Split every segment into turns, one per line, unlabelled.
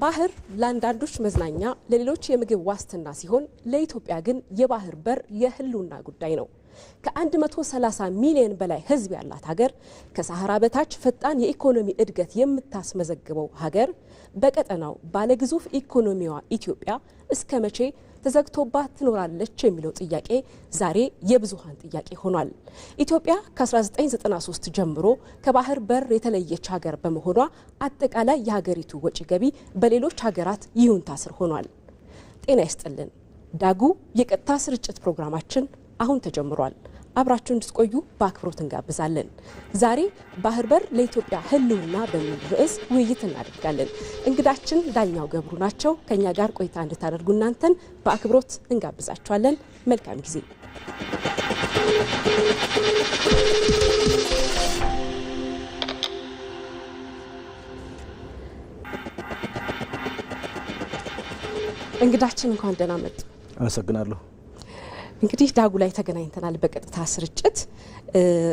ባህር ለአንዳንዶች መዝናኛ ለሌሎች የምግብ ዋስትና ሲሆን ለኢትዮጵያ ግን የባህር በር የህልውና ጉዳይ ነው። ከ130 ሚሊዮን በላይ ህዝብ ያላት ሀገር ከሰሃራ በታች ፈጣን የኢኮኖሚ እድገት የምታስመዘግበው ሀገር በቀጠናው ባለግዙፍ ኢኮኖሚዋ ኢትዮጵያ እስከ መቼ ተዘግቶባት ትኖራለች የሚለው ጥያቄ ዛሬ የብዙሃን ጥያቄ ሆኗል። ኢትዮጵያ ከ1993 ጀምሮ ከባህር በር የተለየች ሀገር በመሆኗ አጠቃላይ የሀገሪቱ ወጪ ገቢ በሌሎች ሀገራት ይሁንታ ስር ሆኗል። ጤና ይስጥልን። ዳጉ የቀጥታ ስርጭት ፕሮግራማችን አሁን ተጀምሯል። አብራችሁ እንድትቆዩ በአክብሮት እንጋብዛለን። ዛሬ ባህር በር ለኢትዮጵያ ህልውና በሚል ርዕስ ውይይት እናደርጋለን። እንግዳችን ዳኛው ገብሩ ናቸው። ከኛ ጋር ቆይታ እንድታደርጉ እናንተን በአክብሮት እንጋብዛችኋለን። መልካም ጊዜ። እንግዳችን እንኳን ደህና መጡ።
አመሰግናለሁ።
እንግዲህ ዳጉ ላይ ተገናኝተናል በቀጥታ ስርጭት።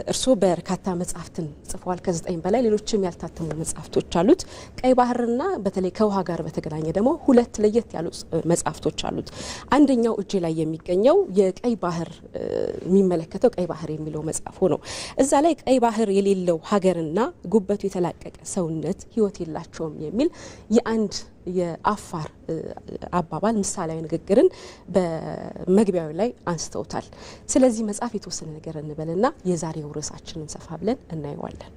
እርስዎ በርካታ መጽሐፍትን ጽፈዋል፣ ከ9 በላይ ሌሎችም ያልታተሙ መጽሐፍቶች አሉት። ቀይ ባህርና በተለይ ከውሃ ጋር በተገናኘ ደግሞ 2 ለየት ያሉ መጽሐፍቶች አሉት። አንደኛው እጄ ላይ የሚገኘው የቀይ ባህር የሚመለከተው ቀይ ባህር የሚለው መጽሐፉ ነው። እዛ ላይ ቀይ ባህር የሌለው ሀገርና ጉበቱ የተላቀቀ ሰውነት ህይወት የላቸውም የሚል የአንድ የአፋር አባባል ምሳሌያዊ ንግግርን በመግቢያው ላይ አንስተውታል። ስለዚህ መጽሐፍ የተወሰነ ነገር እንበልና የዛሬው ርዕሳችንን ሰፋ ብለን እናየዋለን።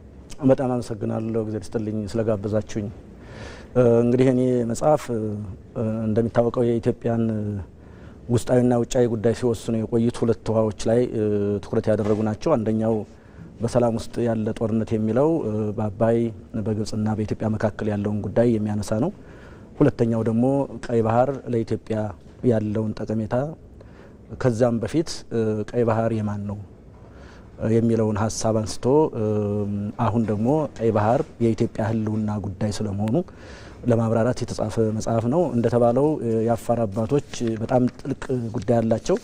በጣም አመሰግናለሁ ጊዜ ልስጥልኝ ስለጋበዛችሁኝ። እንግዲህ እኔ መጽሐፍ እንደሚታወቀው የኢትዮጵያን ውስጣዊና ውጫዊ ጉዳይ ሲወስኑ የቆዩት 2 ውሃዎች ላይ ትኩረት ያደረጉ ናቸው። አንደኛው በሰላም ውስጥ ያለ ጦርነት የሚለው በአባይ በግብጽና በኢትዮጵያ መካከል ያለውን ጉዳይ የሚያነሳ ነው። ሁለተኛው ደግሞ ቀይ ባህር ለኢትዮጵያ ያለውን ጠቀሜታ ከዛም በፊት ቀይ ባህር የማን ነው የሚለውን ሀሳብ አንስቶ አሁን ደግሞ ቀይ ባህር የኢትዮጵያ ህልውና ጉዳይ ስለመሆኑ ለማብራራት የተጻፈ መጽሐፍ ነው። እንደተባለው የአፋር አባቶች በጣም ጥልቅ ጉዳይ አላቸው።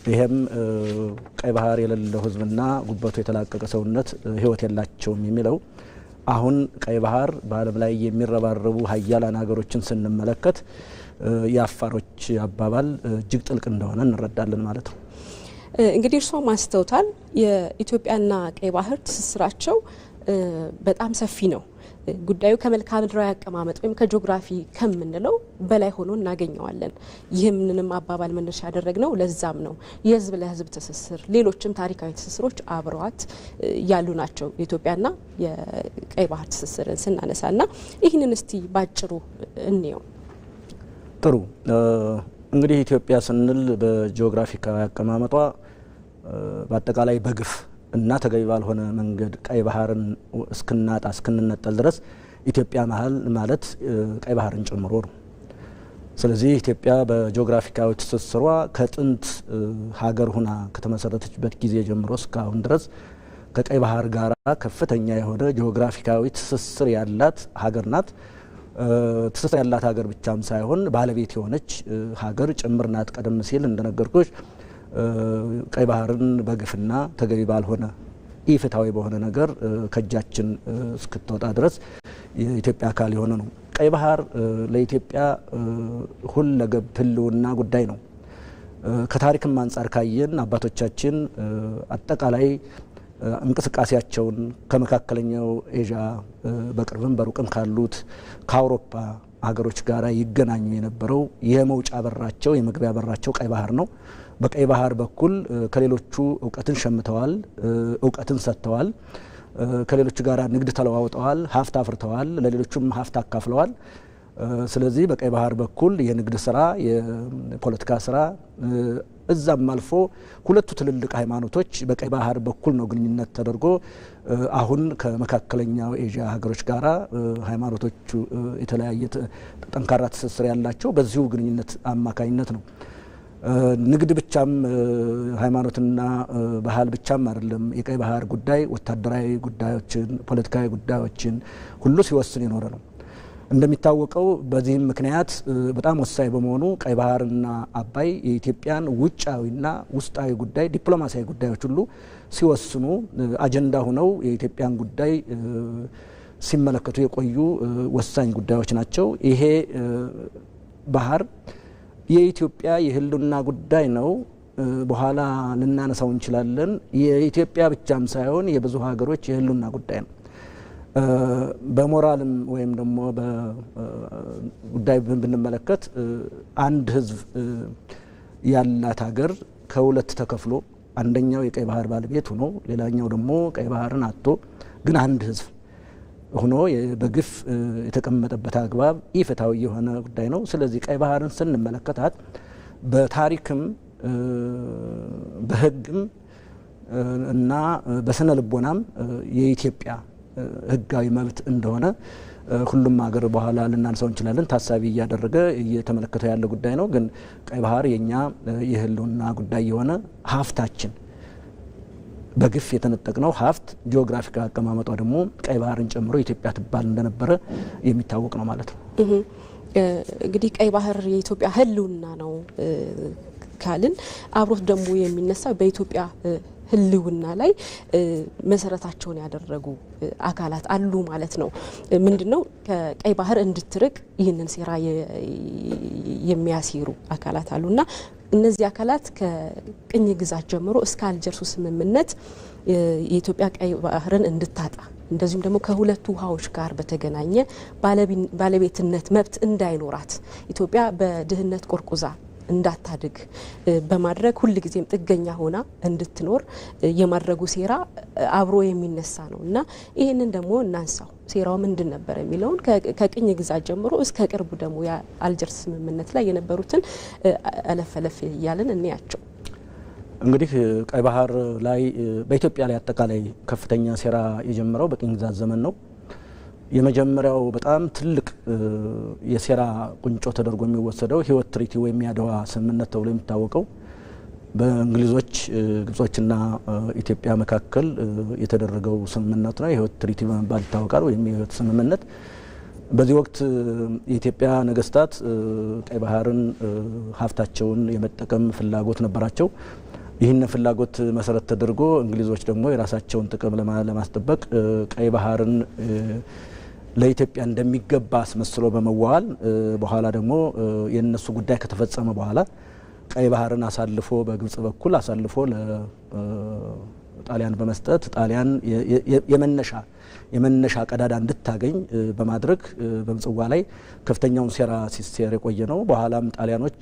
ይሄም ቀይ ባህር የሌለው ህዝብና ጉበቱ የተላቀቀ ሰውነት ህይወት የላቸውም የሚለው አሁን ቀይ ባህር በዓለም ላይ የሚረባረቡ ሀያላን ሀገሮችን ስንመለከት የአፋሮች አባባል እጅግ ጥልቅ እንደሆነ እንረዳለን ማለት ነው።
እንግዲህ እርስዎ ማስተውታል የኢትዮጵያና ቀይ ባህር ትስስራቸው በጣም ሰፊ ነው። ጉዳዩ ከመልክዓ ምድራዊ አቀማመጥ ወይም ከጂኦግራፊ ከምንለው በላይ ሆኖ እናገኘዋለን። ይህንንም አባባል መነሻ ያደረግነው ለዛም ነው። የህዝብ ለህዝብ ትስስር፣ ሌሎችም ታሪካዊ ትስስሮች አብረዋት ያሉ ናቸው። የኢትዮጵያና የቀይ ባህር ትስስርን ስናነሳና ይህንን እስቲ ባጭሩ እንየው።
ጥሩ። እንግዲህ ኢትዮጵያ ስንል በጂኦግራፊካዊ አቀማመጧ በአጠቃላይ በግፍ እና ተገቢ ባልሆነ መንገድ ቀይ ባህርን እስክናጣ እስክንነጠል ድረስ ኢትዮጵያ ማለት ቀይ ባህርን ጨምሮ ነው። ስለዚህ ኢትዮጵያ በጂኦግራፊካዊ ትስስሯ ከጥንት ሀገር ሆና ከተመሰረተችበት ጊዜ ጀምሮ እስካሁን ድረስ ከቀይ ባህር ጋር ከፍተኛ የሆነ ጂኦግራፊካዊ ትስስር ያላት ሀገር ናት። ትስስር ያላት ሀገር ብቻም ሳይሆን ባለቤት የሆነች ሀገር ጭምር ናት። ቀደም ሲል እንደነገርኩሽ ቀይ ባህርን በግፍና ተገቢ ባልሆነ ኢፍትሃዊ በሆነ ነገር ከእጃችን እስክትወጣ ድረስ የኢትዮጵያ አካል የሆነ ነው። ቀይ ባህር ለኢትዮጵያ ሁለገብ ህልውና ጉዳይ ነው። ከታሪክም አንጻር ካየን አባቶቻችን አጠቃላይ እንቅስቃሴያቸውን ከመካከለኛው ኤዥያ በቅርብም በሩቅም ካሉት ከአውሮፓ ሀገሮች ጋር ይገናኙ የነበረው የመውጫ በራቸው የመግቢያ በራቸው ቀይ ባህር ነው። በቀይ ባህር በኩል ከሌሎቹ እውቀትን ሸምተዋል፣ እውቀትን ሰጥተዋል፣ ከሌሎቹ ጋር ንግድ ተለዋውጠዋል፣ ሀብት አፍርተዋል፣ ለሌሎቹም ሀብት አካፍለዋል። ስለዚህ በቀይ ባህር በኩል የንግድ ስራ፣ የፖለቲካ ስራ እዛም አልፎ 2 ትልልቅ ሃይማኖቶች በቀይ ባህር በኩል ነው ግንኙነት ተደርጎ አሁን ከመካከለኛው ኤዥያ ሀገሮች ጋራ ሃይማኖቶቹ የተለያየ ጠንካራ ትስስር ያላቸው በዚሁ ግንኙነት አማካኝነት ነው። ንግድ ብቻም ሃይማኖትና ባህል ብቻም አይደለም። የቀይ ባህር ጉዳይ ወታደራዊ ጉዳዮችን፣ ፖለቲካዊ ጉዳዮችን ሁሉ ሲወስን የኖረ ነው። እንደሚታወቀው በዚህም ምክንያት በጣም ወሳኝ በመሆኑ ቀይ ባህርና አባይ የኢትዮጵያን ውጫዊና ውስጣዊ ጉዳይ ዲፕሎማሲያዊ ጉዳዮች ሁሉ ሲወስኑ አጀንዳ ሆነው የኢትዮጵያን ጉዳይ ሲመለከቱ የቆዩ ወሳኝ ጉዳዮች ናቸው። ይሄ ባህር የኢትዮጵያ የህልውና ጉዳይ ነው። በኋላ ልናነሳው እንችላለን። የኢትዮጵያ ብቻም ሳይሆን የብዙ ሀገሮች የህልውና ጉዳይ ነው። በሞራልም ወይም ደግሞ በጉዳይ ብንመለከት አንድ ህዝብ ያላት ሀገር ከሁለት ተከፍሎ አንደኛው የቀይ ባህር ባለቤት ሆኖ ሌላኛው ደግሞ ቀይ ባህርን አጥቶ ግን አንድ ህዝብ ሆኖ በግፍ የተቀመጠበት አግባብ ኢፍትሐዊ የሆነ ጉዳይ ነው። ስለዚህ ቀይ ባህርን ስንመለከታት በታሪክም በህግም እና በስነ ልቦናም የኢትዮጵያ ህጋዊ መብት እንደሆነ ሁሉም ሀገር በኋላ ልናነሳው እንችላለን ታሳቢ እያደረገ እየተመለከተው ያለ ጉዳይ ነው። ግን ቀይ ባህር የኛ የህልውና ጉዳይ የሆነ ሀብታችን በግፍ የተነጠቅነው ሀብት ጂኦግራፊካዊ አቀማመጧ ደግሞ ቀይ ባህርን ጨምሮ ኢትዮጵያ ትባል እንደነበረ የሚታወቅ ነው ማለት ነው።
እንግዲህ ቀይ ባህር የኢትዮጵያ ህልውና ነው ካልን አብሮት ደግሞ የሚነሳው በኢትዮጵያ ህልውና ላይ መሰረታቸውን ያደረጉ አካላት አሉ ማለት ነው። ምንድነው ከቀይ ባህር እንድትርቅ ይህንን ሴራ የሚያሲሩ አካላት አሉና እነዚህ አካላት ከቅኝ ግዛት ጀምሮ እስከ አልጀርሱ ስምምነት የኢትዮጵያ ቀይ ባህርን እንድታጣ እንደዚሁም ደግሞ ከሁለቱ ውሃዎች ጋር በተገናኘ ባለቤትነት መብት እንዳይኖራት ኢትዮጵያ በድህነት ቆርቁዛ እንዳታድግ በማድረግ ሁሉ ጊዜም ጥገኛ ሆና እንድትኖር የማድረጉ ሴራ አብሮ የሚነሳ ነውና ይሄንን ደግሞ እናንሳው። ሴራው ምንድን ነበር የሚለውን ከቅኝ ግዛት ጀምሮ እስከ ቅርቡ ደግሞ የአልጀርስ ስምምነት ላይ የነበሩትን አለፈለፍ እያልን እንያቸው።
እንግዲህ ቀይ ባህር ላይ በኢትዮጵያ ላይ አጠቃላይ ከፍተኛ ሴራ የጀመረው በቅኝ ግዛት ዘመን ነው። የመጀመሪያው በጣም ትልቅ የሴራ ቁንጮ ተደርጎ የሚወሰደው ህይወት ትሪቲ ወይም የአድዋ ስምምነት ተብሎ የሚታወቀው በእንግሊዞች ግብጾችና ኢትዮጵያ መካከል የተደረገው ስምምነት ነው። የህይወት ትሪቲ በመባል ይታወቃል ወይም የህይወት ስምምነት። በዚህ ወቅት የኢትዮጵያ ነገስታት ቀይ ባህርን ሀብታቸውን የመጠቀም ፍላጎት ነበራቸው። ይህን ፍላጎት መሰረት ተደርጎ እንግሊዞች ደግሞ የራሳቸውን ጥቅም ለማስጠበቅ ቀይ ባህርን ለኢትዮጵያ እንደሚገባ አስመስሎ በመዋል በኋላ ደግሞ የነሱ ጉዳይ ከተፈጸመ በኋላ ቀይ ባህርን አሳልፎ በግብጽ በኩል አሳልፎ ለጣሊያን በመስጠት ጣሊያን የመነሻ ቀዳዳ እንድታገኝ በማድረግ በምጽዋ ላይ ከፍተኛውን ሴራ ሲሰራ የቆየ ነው። በኋላም ጣሊያኖች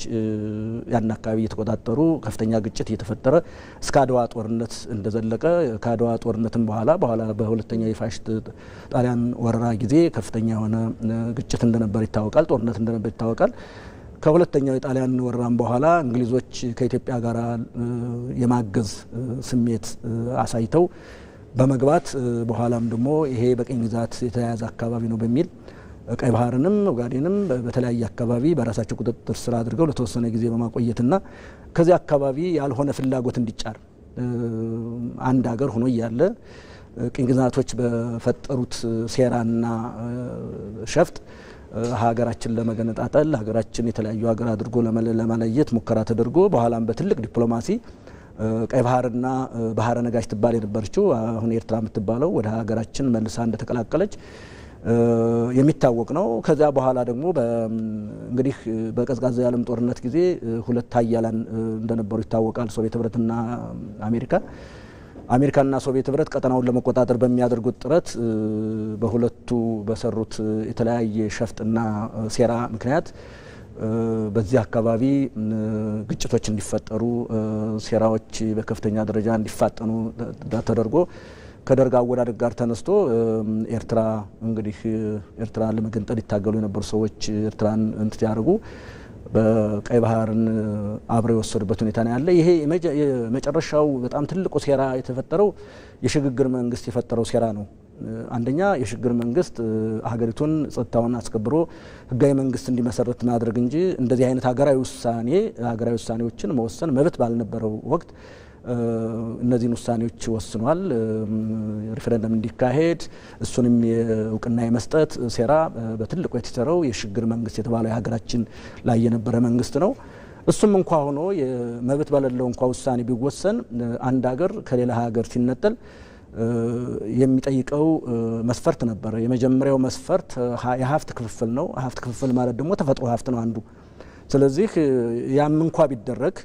ያን አካባቢ እየተቆጣጠሩ ከፍተኛ ግጭት እየተፈጠረ እስከ አድዋ ጦርነት እንደዘለቀ ከአድዋ ጦርነትም በኋላ በሁለተኛው የፋሽስት ጣሊያን ወረራ ጊዜ ከፍተኛ የሆነ ግጭት እንደነበር ይታወቃል። ጦርነት እንደነበር ይታወቃል። ከሁለተኛው የጣሊያን ወረራም በኋላ እንግሊዞች ከኢትዮጵያ ጋር የማገዝ ስሜት አሳይተው በመግባት በኋላም ደግሞ ይሄ በቅኝ ግዛት የተያያዘ አካባቢ ነው በሚል ቀይ ባህርንም ኦጋዴንም በተለያየ አካባቢ በራሳቸው ቁጥጥር ስር አድርገው ለተወሰነ ጊዜ በማቆየትና ከዚህ አካባቢ ያልሆነ ፍላጎት እንዲጫር አንድ ሀገር ሆኖ እያለ ቅኝ ግዛቶች በፈጠሩት ሴራና ሸፍጥ ሀገራችን ለመገነጣጠል ሀገራችን የተለያዩ ሀገር አድርጎ ለማለየት ሙከራ ተደርጎ በኋላም በትልቅ ዲፕሎማሲ ቀይ ባህርና ባህረ ነጋሽ ትባል የነበረችው አሁን ኤርትራ የምትባለው ወደ ሀገራችን መልሳ እንደተቀላቀለች የሚታወቅ ነው። ከዛ በኋላ ደግሞ እንግዲህ በቀዝቃዛ የዓለም ጦርነት ጊዜ ሁለት ኃያላን እንደነበሩ ይታወቃል። ሶቪየት ህብረትና አሜሪካና ሶቪየት ህብረት ቀጠናውን ለመቆጣጠር በሚያደርጉት ጥረት በሁለቱ በሰሩት የተለያየ ሸፍጥና ሴራ ምክንያት በዚህ አካባቢ ግጭቶች እንዲፈጠሩ ሴራዎች በከፍተኛ ደረጃ እንዲፋጠኑ ተደርጎ ከደርግ አወዳደቅ ጋር ተነስቶ ኤርትራ እንግዲህ ኤርትራ ለመገንጠል ይታገሉ የነበሩ ሰዎች ኤርትራን እንት ያርጉ በቀይ ባህርን አብረው የወሰዱበት ሁኔታ ነው ያለ። ይሄ የመጨረሻው በጣም ትልቁ ሴራ የተፈጠረው የሽግግር መንግስት የፈጠረው ሴራ ነው። አንደኛ የሽግግር መንግስት ሀገሪቱን ጸጥታውን አስከብሮ ህጋዊ መንግስት እንዲመሰረት ማድረግ እንጂ እንደዚህ አይነት ሀገራዊ ውሳኔዎችን መወሰን መብት ባልነበረው ወቅት እነዚህን ውሳኔዎች ወስኗል። ሪፈረንደም እንዲካሄድ እሱንም እውቅና የመስጠት ሴራ በትልቁ የተሰራው የሽግግር መንግስት የተባለው የሀገራችን ላይ የነበረ መንግስት ነው። እሱም እንኳ ሆኖ የመብት በሌለው እንኳ ውሳኔ ቢወሰን አንድ ሀገር ከሌላ ሀገር ሲነጠል የሚጠይቀው መስፈርት ነበር። የመጀመሪያው መስፈርት የሀብት ክፍፍል ነው። ሀብት ክፍፍል ማለት ደግሞ ተፈጥሮ ሀብት ነው አንዱ። ስለዚህ ያም እንኳ ቢደረግ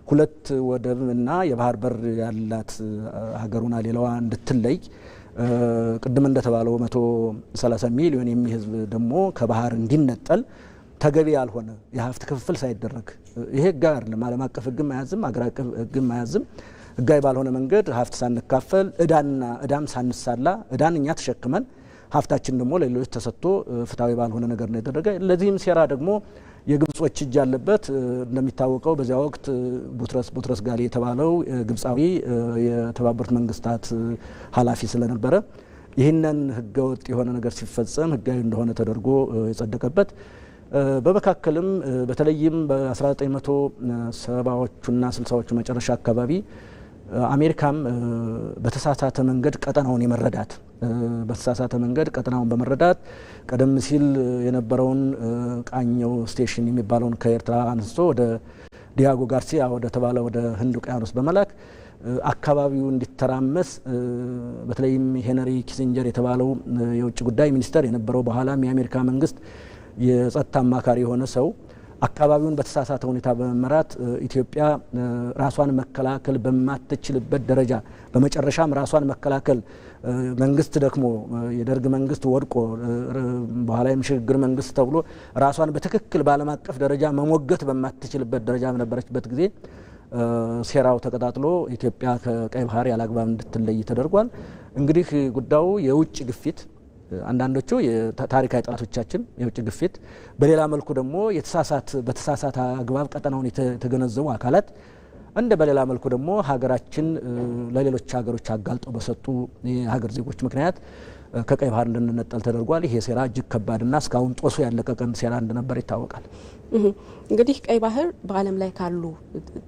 ሁለት ወደብና የባህር በር ያላት ሀገሩና ሌላዋ እንድትለይ ቅድም እንደተባለው 130 ሚሊዮን የሚህዝብ ደግሞ ከባህር እንዲነጠል ተገቢ ያልሆነ የሀብት ክፍፍል ሳይደረግ ይሄ ህግ አይደለም። ዓለም አቀፍ ህግ ማያዝም፣ አገር አቀፍ ህግ ማያዝም። ህጋዊ ባልሆነ መንገድ ሀብት ሳንካፈል እዳም ሳንሳላ እዳን እኛ ተሸክመን ሀብታችን ደግሞ ለሌሎች ተሰጥቶ ፍትሃዊ ባልሆነ ነገር ነው የተደረገ። ለዚህም ሴራ ደግሞ የግብጾች እጅ ያለበት እንደሚታወቀው በዚያ ወቅት ቡትረስ ጋሊ የተባለው ግብጻዊ የተባበሩት መንግስታት ኃላፊ ስለነበረ ይህንን ህገወጥ የሆነ ነገር ሲፈጸም ህጋዊ እንደሆነ ተደርጎ የጸደቀበት በመካከልም በተለይም በ1970ዎቹና 60ዎቹ መጨረሻ አካባቢ አሜሪካም በተሳሳተ መንገድ ቀጠናውን የመረዳት በተሳሳተ መንገድ ቀጠናውን በመረዳት ቀደም ሲል የነበረውን ቃኘው ስቴሽን የሚባለውን ከኤርትራ አንስቶ ወደ ዲያጎ ጋርሲያ ወደ ተባለ ወደ ህንድ ውቅያኖስ በመላክ አካባቢው እንዲተራመስ በተለይም ሄነሪ ኪሲንጀር የተባለው የውጭ ጉዳይ ሚኒስተር የነበረው በኋላም የአሜሪካ መንግስት የጸጥታ አማካሪ የሆነ ሰው አካባቢውን በተሳሳተ ሁኔታ በመመራት ኢትዮጵያ ራሷን መከላከል በማትችልበት ደረጃ በመጨረሻም ራሷን መከላከል መንግስት ደክሞ የደርግ መንግስት ወድቆ በኋላ የሽግግር መንግስት ተብሎ ራሷን በትክክል በዓለም አቀፍ ደረጃ መሞገት በማትችልበት ደረጃ በነበረችበት ጊዜ ሴራው ተቀጣጥሎ ኢትዮጵያ ከቀይ ባህር ያላግባብ እንድትለይ ተደርጓል። እንግዲህ ጉዳዩ የውጭ ግፊት አንዳንዶቹ የታሪካዊ ጠላቶቻችን የውጭ ግፊት፣ በሌላ መልኩ ደግሞ በተሳሳተ አግባብ ቀጠናውን የተገነዘቡ አካላት እንደ በሌላ መልኩ ደግሞ ሀገራችን ለሌሎች ሀገሮች አጋልጠው በሰጡ የሀገር ዜጎች ምክንያት ከቀይ ባህር እንድንነጠል ተደርጓል። ይሄ ሴራ እጅግ ከባድና እስካሁን ጦሱ ያለቀቀን ሴራ እንደነበር ይታወቃል።
እንግዲህ ቀይ ባህር በዓለም ላይ ካሉ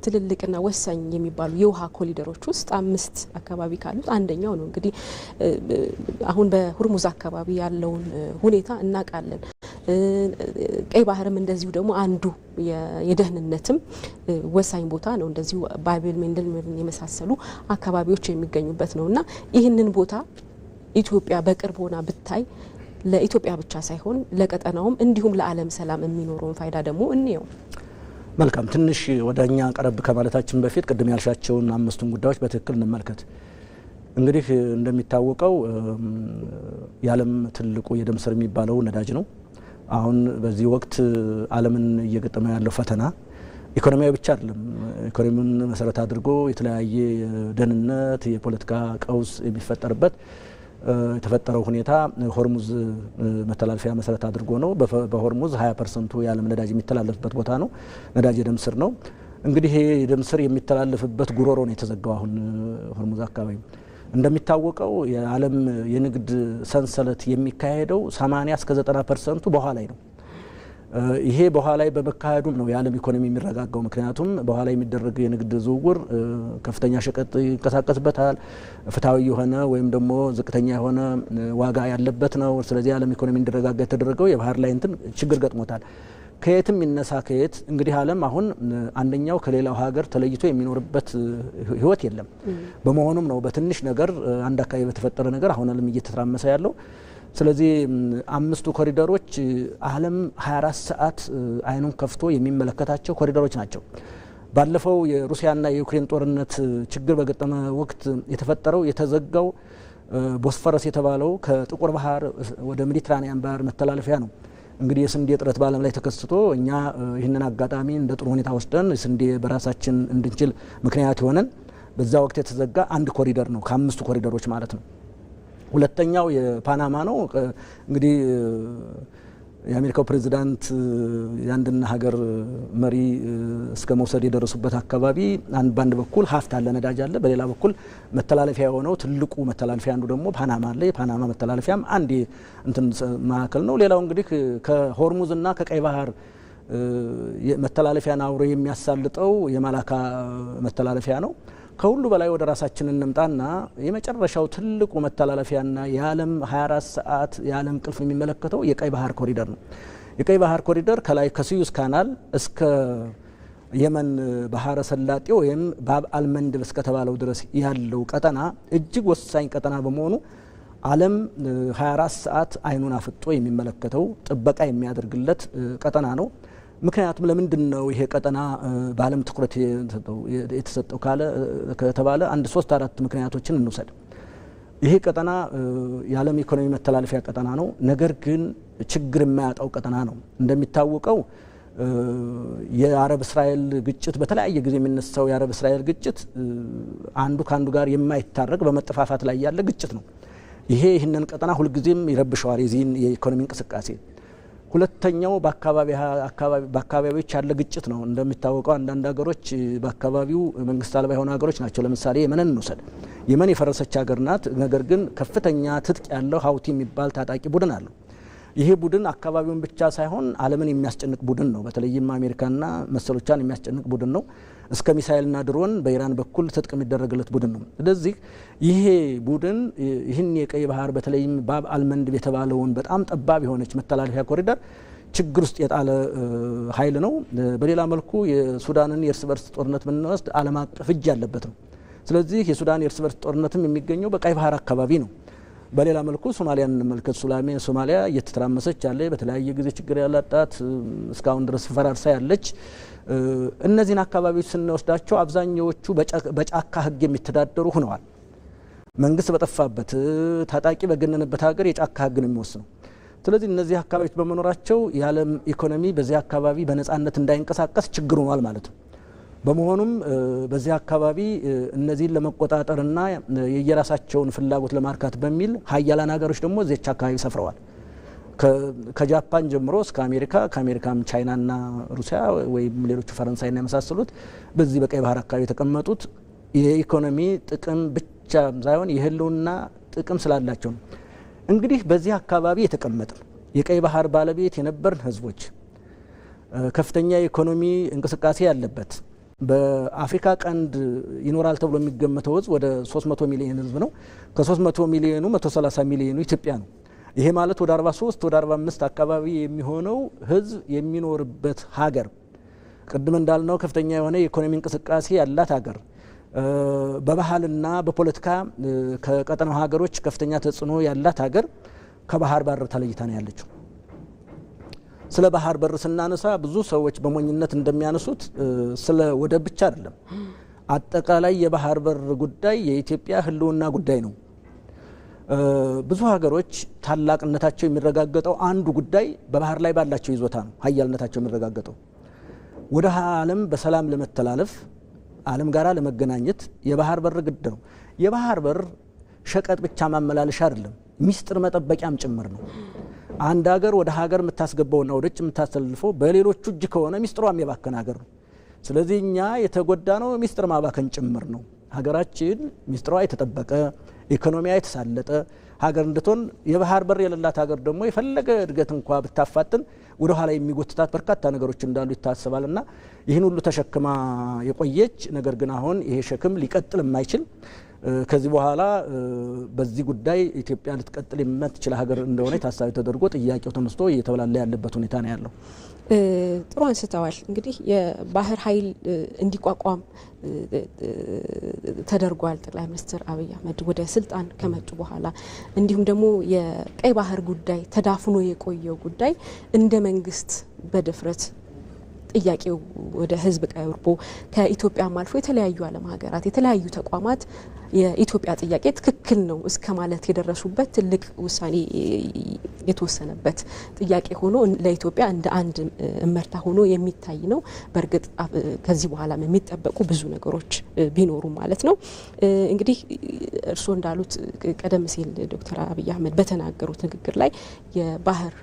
ትልልቅና ወሳኝ የሚባሉ የውሃ ኮሪደሮች ውስጥ 5 አካባቢ ካሉት አንደኛው ነው። እንግዲህ አሁን በሁርሙዝ አካባቢ ያለውን ሁኔታ እናውቃለን። ቀይ ባህርም እንደዚሁ ደግሞ አንዱ የደህንነትም ወሳኝ ቦታ ነው። እንደዚሁ ባቤል መንደል የመሳሰሉ አካባቢዎች የሚገኙበት ነውና ይህንን ቦታ ኢትዮጵያ በቅርብ ሆና ብታይ ለኢትዮጵያ ብቻ ሳይሆን ለቀጠናውም እንዲሁም ለዓለም ሰላም የሚኖረውን ፋይዳ ደግሞ እንየው።
መልካም፣ ትንሽ ወደኛ ቀረብ ከማለታችን በፊት ቅድም ያልሻቸውን 5ቱን ጉዳዮች በትክክል እንመልከት። እንግዲህ እንደሚታወቀው የዓለም ትልቁ የደም ስር የሚባለው ነዳጅ ነው። አሁን በዚህ ወቅት ዓለምን እየገጠመ ያለው ፈተና ኢኮኖሚያዊ ብቻ አይደለም። ኢኮኖሚውን መሰረት አድርጎ የተለያየ ደህንነት፣ የፖለቲካ ቀውስ የሚፈጠርበት የተፈጠረው ሁኔታ ሆርሙዝ መተላለፊያ መሰረት አድርጎ ነው። በሆርሙዝ 20% የዓለም ነዳጅ የሚተላለፍበት ቦታ ነው። ነዳጅ የደም ስር ነው። እንግዲህ ይሄ የደም ስር የሚተላለፍበት ጉሮሮ ነው የተዘጋው። አሁን ሆርሙዝ አካባቢ እንደሚታወቀው የዓለም የንግድ ሰንሰለት የሚካሄደው 80 እስከ 90% በኋላ ላይ ነው። ይሄ በኋላ ላይ በመካሄዱም ነው የዓለም ኢኮኖሚ የሚረጋጋው። ምክንያቱም በኋላ የሚደረግ የንግድ ዝውውር ከፍተኛ ሸቀጥ ይንቀሳቀስበታል፣ ፍትሃዊ የሆነ ወይም ደግሞ ዝቅተኛ የሆነ ዋጋ ያለበት ነው። ስለዚህ የዓለም ኢኮኖሚ እንዲረጋጋ የተደረገው የባህር ላይ እንትን ችግር ገጥሞታል። ከየትም ይነሳ ከየት እንግዲህ ዓለም አሁን አንደኛው ከሌላው ሀገር ተለይቶ የሚኖርበት ህይወት የለም። በመሆኑም ነው በትንሽ ነገር አንድ አካባቢ በተፈጠረ ነገር አሁን ዓለም እየተተራመሰ ያለው። ስለዚህ 5ቱ ኮሪደሮች ዓለም 24 ሰዓት አይኑን ከፍቶ የሚመለከታቸው ኮሪደሮች ናቸው። ባለፈው የሩሲያና የዩክሬን ጦርነት ችግር በገጠመ ወቅት የተፈጠረው የተዘጋው ቦስፈረስ የተባለው ከጥቁር ባህር ወደ ሜዲትራኒያን ባህር መተላለፊያ ነው። እንግዲህ የስንዴ እጥረት በዓለም ላይ ተከስቶ እኛ ይህንን አጋጣሚ እንደ ጥሩ ሁኔታ ወስደን ስንዴ በራሳችን እንድንችል ምክንያት የሆነን በዛ ወቅት የተዘጋ አንድ ኮሪደር ነው ከ5ቱ ኮሪደሮች ማለት ነው። ሁለተኛው የፓናማ ነው። እንግዲህ የአሜሪካው ፕሬዚዳንት የአንድን ሀገር መሪ እስከ መውሰድ የደረሱበት አካባቢ በአንድ በኩል ሀብት አለ፣ ነዳጅ አለ፣ በሌላ በኩል መተላለፊያ የሆነው ትልቁ መተላለፊያ አንዱ ደግሞ ፓናማ አለ። የፓናማ መተላለፊያም አንድ እንትን ማዕከል ነው። ሌላው እንግዲህ ከሆርሙዝና ከቀይ ባህር መተላለፊያን አብሮ የሚያሳልጠው የማላካ መተላለፊያ ነው። ከሁሉ በላይ ወደ ራሳችን እንምጣና የመጨረሻው ትልቁ መተላለፊያና የዓለም 24 ሰዓት የዓለም ቅልፍ የሚመለከተው የቀይ ባህር ኮሪደር ነው። የቀይ ባህር ኮሪደር ከላይ ከስዩዝ ካናል እስከ የመን ባህረ ሰላጤ ወይም ባብ አልመንድብ እስከተባለው ድረስ ያለው ቀጠና እጅግ ወሳኝ ቀጠና በመሆኑ ዓለም 24 ሰዓት አይኑን አፍጦ የሚመለከተው ጥበቃ የሚያደርግለት ቀጠና ነው። ምክንያቱም ለምንድነው ይሄ ቀጠና በዓለም ትኩረት የተሰጠው ከተባለ አንድ 3-4 ምክንያቶችን እንውሰድ። ይሄ ቀጠና የዓለም ኢኮኖሚ መተላለፊያ ቀጠና ነው። ነገር ግን ችግር የማያጣው ቀጠና ነው። እንደሚታወቀው የአረብ እስራኤል ግጭት በተለያየ ጊዜ የሚነሳው የአረብ እስራኤል ግጭት አንዱ ካንዱ ጋር የማይታረቅ በመጠፋፋት ላይ ያለ ግጭት ነው። ይህንን ቀጠና ሁልጊዜም ይረብሸዋል የዚህን የኢኮኖሚ እንቅስቃሴ። ሁለተኛው በአካባቢዎች ያለ ግጭት ነው። እንደሚታወቀው አንዳንድ ሀገሮች በአካባቢው መንግስት አልባ የሆኑ ሀገሮች ናቸው። ለምሳሌ የመንን እንውሰድ። የመን የፈረሰች ሀገር ናት። ነገር ግን ከፍተኛ ትጥቅ ያለው ሀውቲ የሚባል ታጣቂ ቡድን አለው። ይሄ ቡድን አካባቢውን ብቻ ሳይሆን ዓለምን የሚያስጨንቅ ቡድን ነው። በተለይም አሜሪካና መሰሎቿን የሚያስጨንቅ ቡድን ነው። እስከ ሚሳኤልና ድሮን በኢራን በኩል ትጥቅ የሚደረግለት ቡድን ነው። ስለዚህ ይሄ ቡድን ይህን የቀይ ባህር በተለይም ባብ አልመንድብ የተባለውን በጣም ጠባብ የሆነች መተላለፊያ ኮሪደር ችግር ውስጥ የጣለ ኃይል ነው። በሌላ መልኩ የሱዳንን የእርስ በርስ ጦርነት ብንወስድ ዓለም አቀፍ እጅ ያለበት ነው። ስለዚህ የሱዳን የእርስ በርስ ጦርነትም የሚገኘው በቀይ ባህር አካባቢ ነው። በሌላ መልኩ ሶማሊያን እንመልከት። ሶማሊያ እየተተራመሰች ያለ በተለያየ ጊዜ ችግር ያላጣት እስካሁን ድረስ ፈራርሳ ያለች። እነዚህን አካባቢዎች ስንወስዳቸው አብዛኛዎቹ በጫካ ሕግ የሚተዳደሩ ሆነዋል። መንግስት በጠፋበት ታጣቂ በገነነበት ሀገር የጫካ ሕግ ነው የሚወስነው። ስለዚህ እነዚህ አካባቢዎች በመኖራቸው የዓለም ኢኮኖሚ በዚህ አካባቢ በነጻነት እንዳይንቀሳቀስ ችግር ሆኗል ማለት ነው። በመሆኑም በዚህ አካባቢ እነዚህን ለመቆጣጠርና የየራሳቸውን ፍላጎት ለማርካት በሚል ሀያላን ሀገሮች ደግሞ እዚች አካባቢ ሰፍረዋል። ከጃፓን ጀምሮ እስከ አሜሪካ፣ ከአሜሪካም ቻይናና ሩሲያ ወይም ሌሎቹ ፈረንሳይና የመሳሰሉት በዚህ በቀይ ባህር አካባቢ የተቀመጡት የኢኮኖሚ ጥቅም ብቻ ሳይሆን የህልውና ጥቅም ስላላቸው ነው። እንግዲህ በዚህ አካባቢ የተቀመጥን የቀይ ባህር ባለቤት የነበርን ህዝቦች ከፍተኛ የኢኮኖሚ እንቅስቃሴ ያለበት በአፍሪካ ቀንድ ይኖራል ተብሎ የሚገመተው ህዝብ ወደ 300 ሚሊዮን ህዝብ ነው። ከ300 ሚሊዮኑ 130 ሚሊዮኑ ኢትዮጵያ ነው። ይሄ ማለት ወደ 43 ወደ 45 አካባቢ የሚሆነው ህዝብ የሚኖርበት ሀገር፣ ቅድም እንዳልነው ከፍተኛ የሆነ የኢኮኖሚ እንቅስቃሴ ያላት ሀገር፣ በባህልና በፖለቲካ ከቀጠናው ሀገሮች ከፍተኛ ተጽዕኖ ያላት ሀገር ከባህር በር ተለይታ ነው ያለችው። ስለ ባህር በር ስናነሳ ብዙ ሰዎች በሞኝነት እንደሚያነሱት ስለ ወደብ ብቻ አይደለም። አጠቃላይ የባህር በር ጉዳይ የኢትዮጵያ ህልውና ጉዳይ ነው። ብዙ ሀገሮች ታላቅነታቸው የሚረጋገጠው አንዱ ጉዳይ በባህር ላይ ባላቸው ይዞታ ነው። ሀያልነታቸው የሚረጋገጠው ወደ ዓለም በሰላም ለመተላለፍ ዓለም ጋራ ለመገናኘት የባህር በር ግድ ነው። የባህር በር ሸቀጥ ብቻ ማመላለሻ አይደለም፣ ሚስጥር መጠበቂያም ጭምር ነው። አንድ ሀገር ወደ ሀገር የምታስገባውና ወደ ውጭ የምታስተላልፈው በሌሎቹ እጅ ከሆነ ሚስጥሯም የባከነ ሀገር ነው። ስለዚህ እኛ የተጎዳ ነው ሚስጥር ማባከን ጭምር ነው። ሀገራችን ሚስጥሯ የተጠበቀ ኢኮኖሚያ የተሳለጠ ሀገር እንድትሆን የባህር በር የሌላት ሀገር ደግሞ የፈለገ እድገት እንኳ ብታፋጥን ወደ ኋላ የሚጎትታት በርካታ ነገሮች እንዳሉ ይታሰባልና ይህን ሁሉ ተሸክማ የቆየች ነገር ግን አሁን ይሄ ሸክም ሊቀጥል የማይችል ከዚህ በኋላ በዚህ ጉዳይ ኢትዮጵያ ልትቀጥል የማትችል ሀገር እንደሆነ ታሳቢ ተደርጎ ጥያቄው ተነስቶ እየተበላላ ያለበት ሁኔታ ነው ያለው።
ጥሩ አንስተዋል። እንግዲህ የባህር ኃይል እንዲቋቋም ተደርጓል። ጠቅላይ ሚኒስትር አብይ አህመድ ወደ ስልጣን ከመጡ በኋላ እንዲሁም ደግሞ የቀይ ባህር ጉዳይ ተዳፍኖ የቆየው ጉዳይ እንደ መንግስት በድፍረት ጥያቄው ወደ ህዝብ ቀርቦ ከኢትዮጵያም አልፎ የተለያዩ ዓለም ሀገራት የተለያዩ ተቋማት የኢትዮጵያ ጥያቄ ትክክል ነው እስከ ማለት የደረሱበት ትልቅ ውሳኔ የተወሰነበት ጥያቄ ሆኖ ለኢትዮጵያ እንደ አንድ እመርታ ሆኖ የሚታይ ነው። በእርግጥ ከዚህ በኋላ የሚጠበቁ ብዙ ነገሮች ቢኖሩ ማለት ነው። እንግዲህ እርስዎ እንዳሉት ቀደም ሲል ዶክተር አብይ አህመድ በተናገሩት ንግግር ላይ የባህር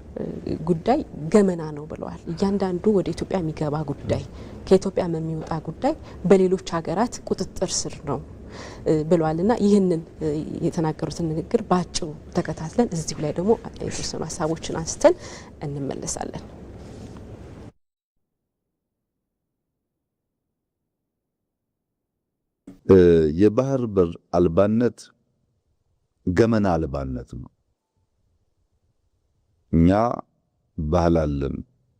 ጉዳይ ገመና ነው ብለዋል። እያንዳንዱ ወደ ኢትዮጵያ የሚገባ ጉዳይ ከኢትዮጵያ የሚወጣ ጉዳይ በሌሎች ሀገራት ቁጥጥር ስር ነው ብለዋልና ይህንን የተናገሩትን ንግግር ባጭሩ ተከታትለን እዚሁ ላይ ደግሞ የተወሰኑ ሀሳቦችን አንስተን እንመለሳለን።
የባህር በር አልባነት ገመና አልባነት ነው። እኛ ባህል አለን።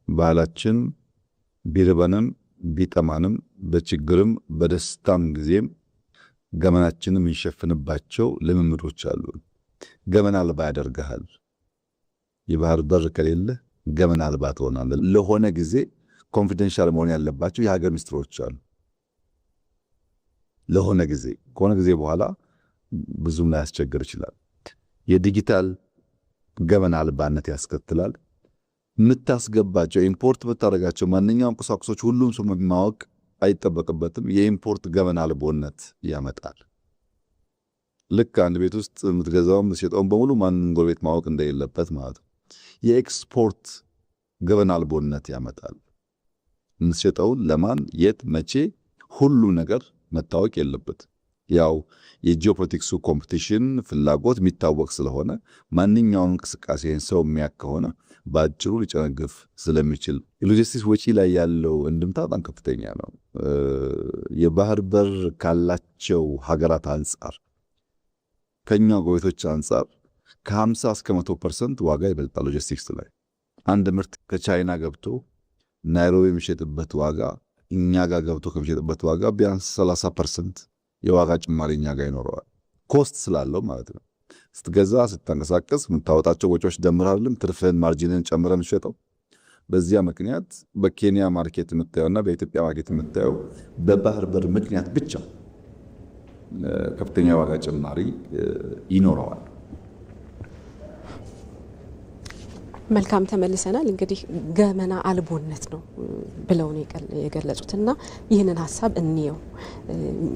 ባህላችን ቢርበንም ቢጠማንም በችግርም በደስታም ጊዜም ገመናችንም እንሸፍንባቸው ልምምዶች አሉ። ገመና አልባ ያደርግሃል። የባህር በር ከሌለ ገመና አልባ ትሆናለህ። ለሆነ ጊዜ ኮንፊደንሻል መሆን ያለባቸው የሀገር ሚስጥሮች አሉ። ለሆነ ጊዜ ከሆነ ጊዜ በኋላ ብዙም ላያስቸግር ይችላል። የዲጂታል ገመና አልባነት ያስከትላል። የምታስገባቸው ኢምፖርት የምታደርጋቸው ማንኛውም ቁሳቁሶች ሁሉም ሰው ማወቅ አይጠበቅበትም። የኢምፖርት ገመና አልቦነት ያመጣል። ልክ አንድ ቤት ውስጥ የምትገዛውም የምትሸጠውም በሙሉ ማንም ጎረቤት ማወቅ እንደሌለበት ማለት ነው። የኤክስፖርት ገመና አልቦነት ያመጣል። የምትሸጠውን ለማን፣ የት፣ መቼ ሁሉ ነገር መታወቅ የለበት። ያው የጂኦፖለቲክሱ ኮምፒቲሽን ፍላጎት የሚታወቅ ስለሆነ ማንኛውም እንቅስቃሴን ሰው የሚያክ ከሆነ በአጭሩ ሊጨነግፍ ስለሚችል የሎጂስቲክስ ወጪ ላይ ያለው እንድምታ በጣም ከፍተኛ ነው። የባህር በር ካላቸው ሀገራት አንጻር ከኛ ጎረቤቶች አንጻር ከ50 እስከ 100% ዋጋ ይበልጣል። ሎጂስቲክስ ላይ አንድ ምርት ከቻይና ገብቶ ናይሮቢ የሚሸጥበት ዋጋ እኛ ጋር ገብቶ ከሚሸጥበት ዋጋ ቢያንስ 30% የዋጋ ጭማሪ እኛ ጋር ይኖረዋል። ኮስት ስላለው ማለት ነው። ስትገዛ ስትንቀሳቀስ የምታወጣቸው ወጪዎች ደምራልም ትርፍህን ማርጂንን ጨምረህ የምትሸጠው። በዚያ ምክንያት በኬንያ ማርኬት የምታየውና በኢትዮጵያ ማርኬት የምታየው በባህር በር ምክንያት ብቻ ከፍተኛ ዋጋ ጭማሪ ይኖረዋል።
መልካም ተመልሰናል። እንግዲህ ገመና አልቦነት ነው ብለው ነው የገለጹትና ይህንን ሀሳብ እንየው።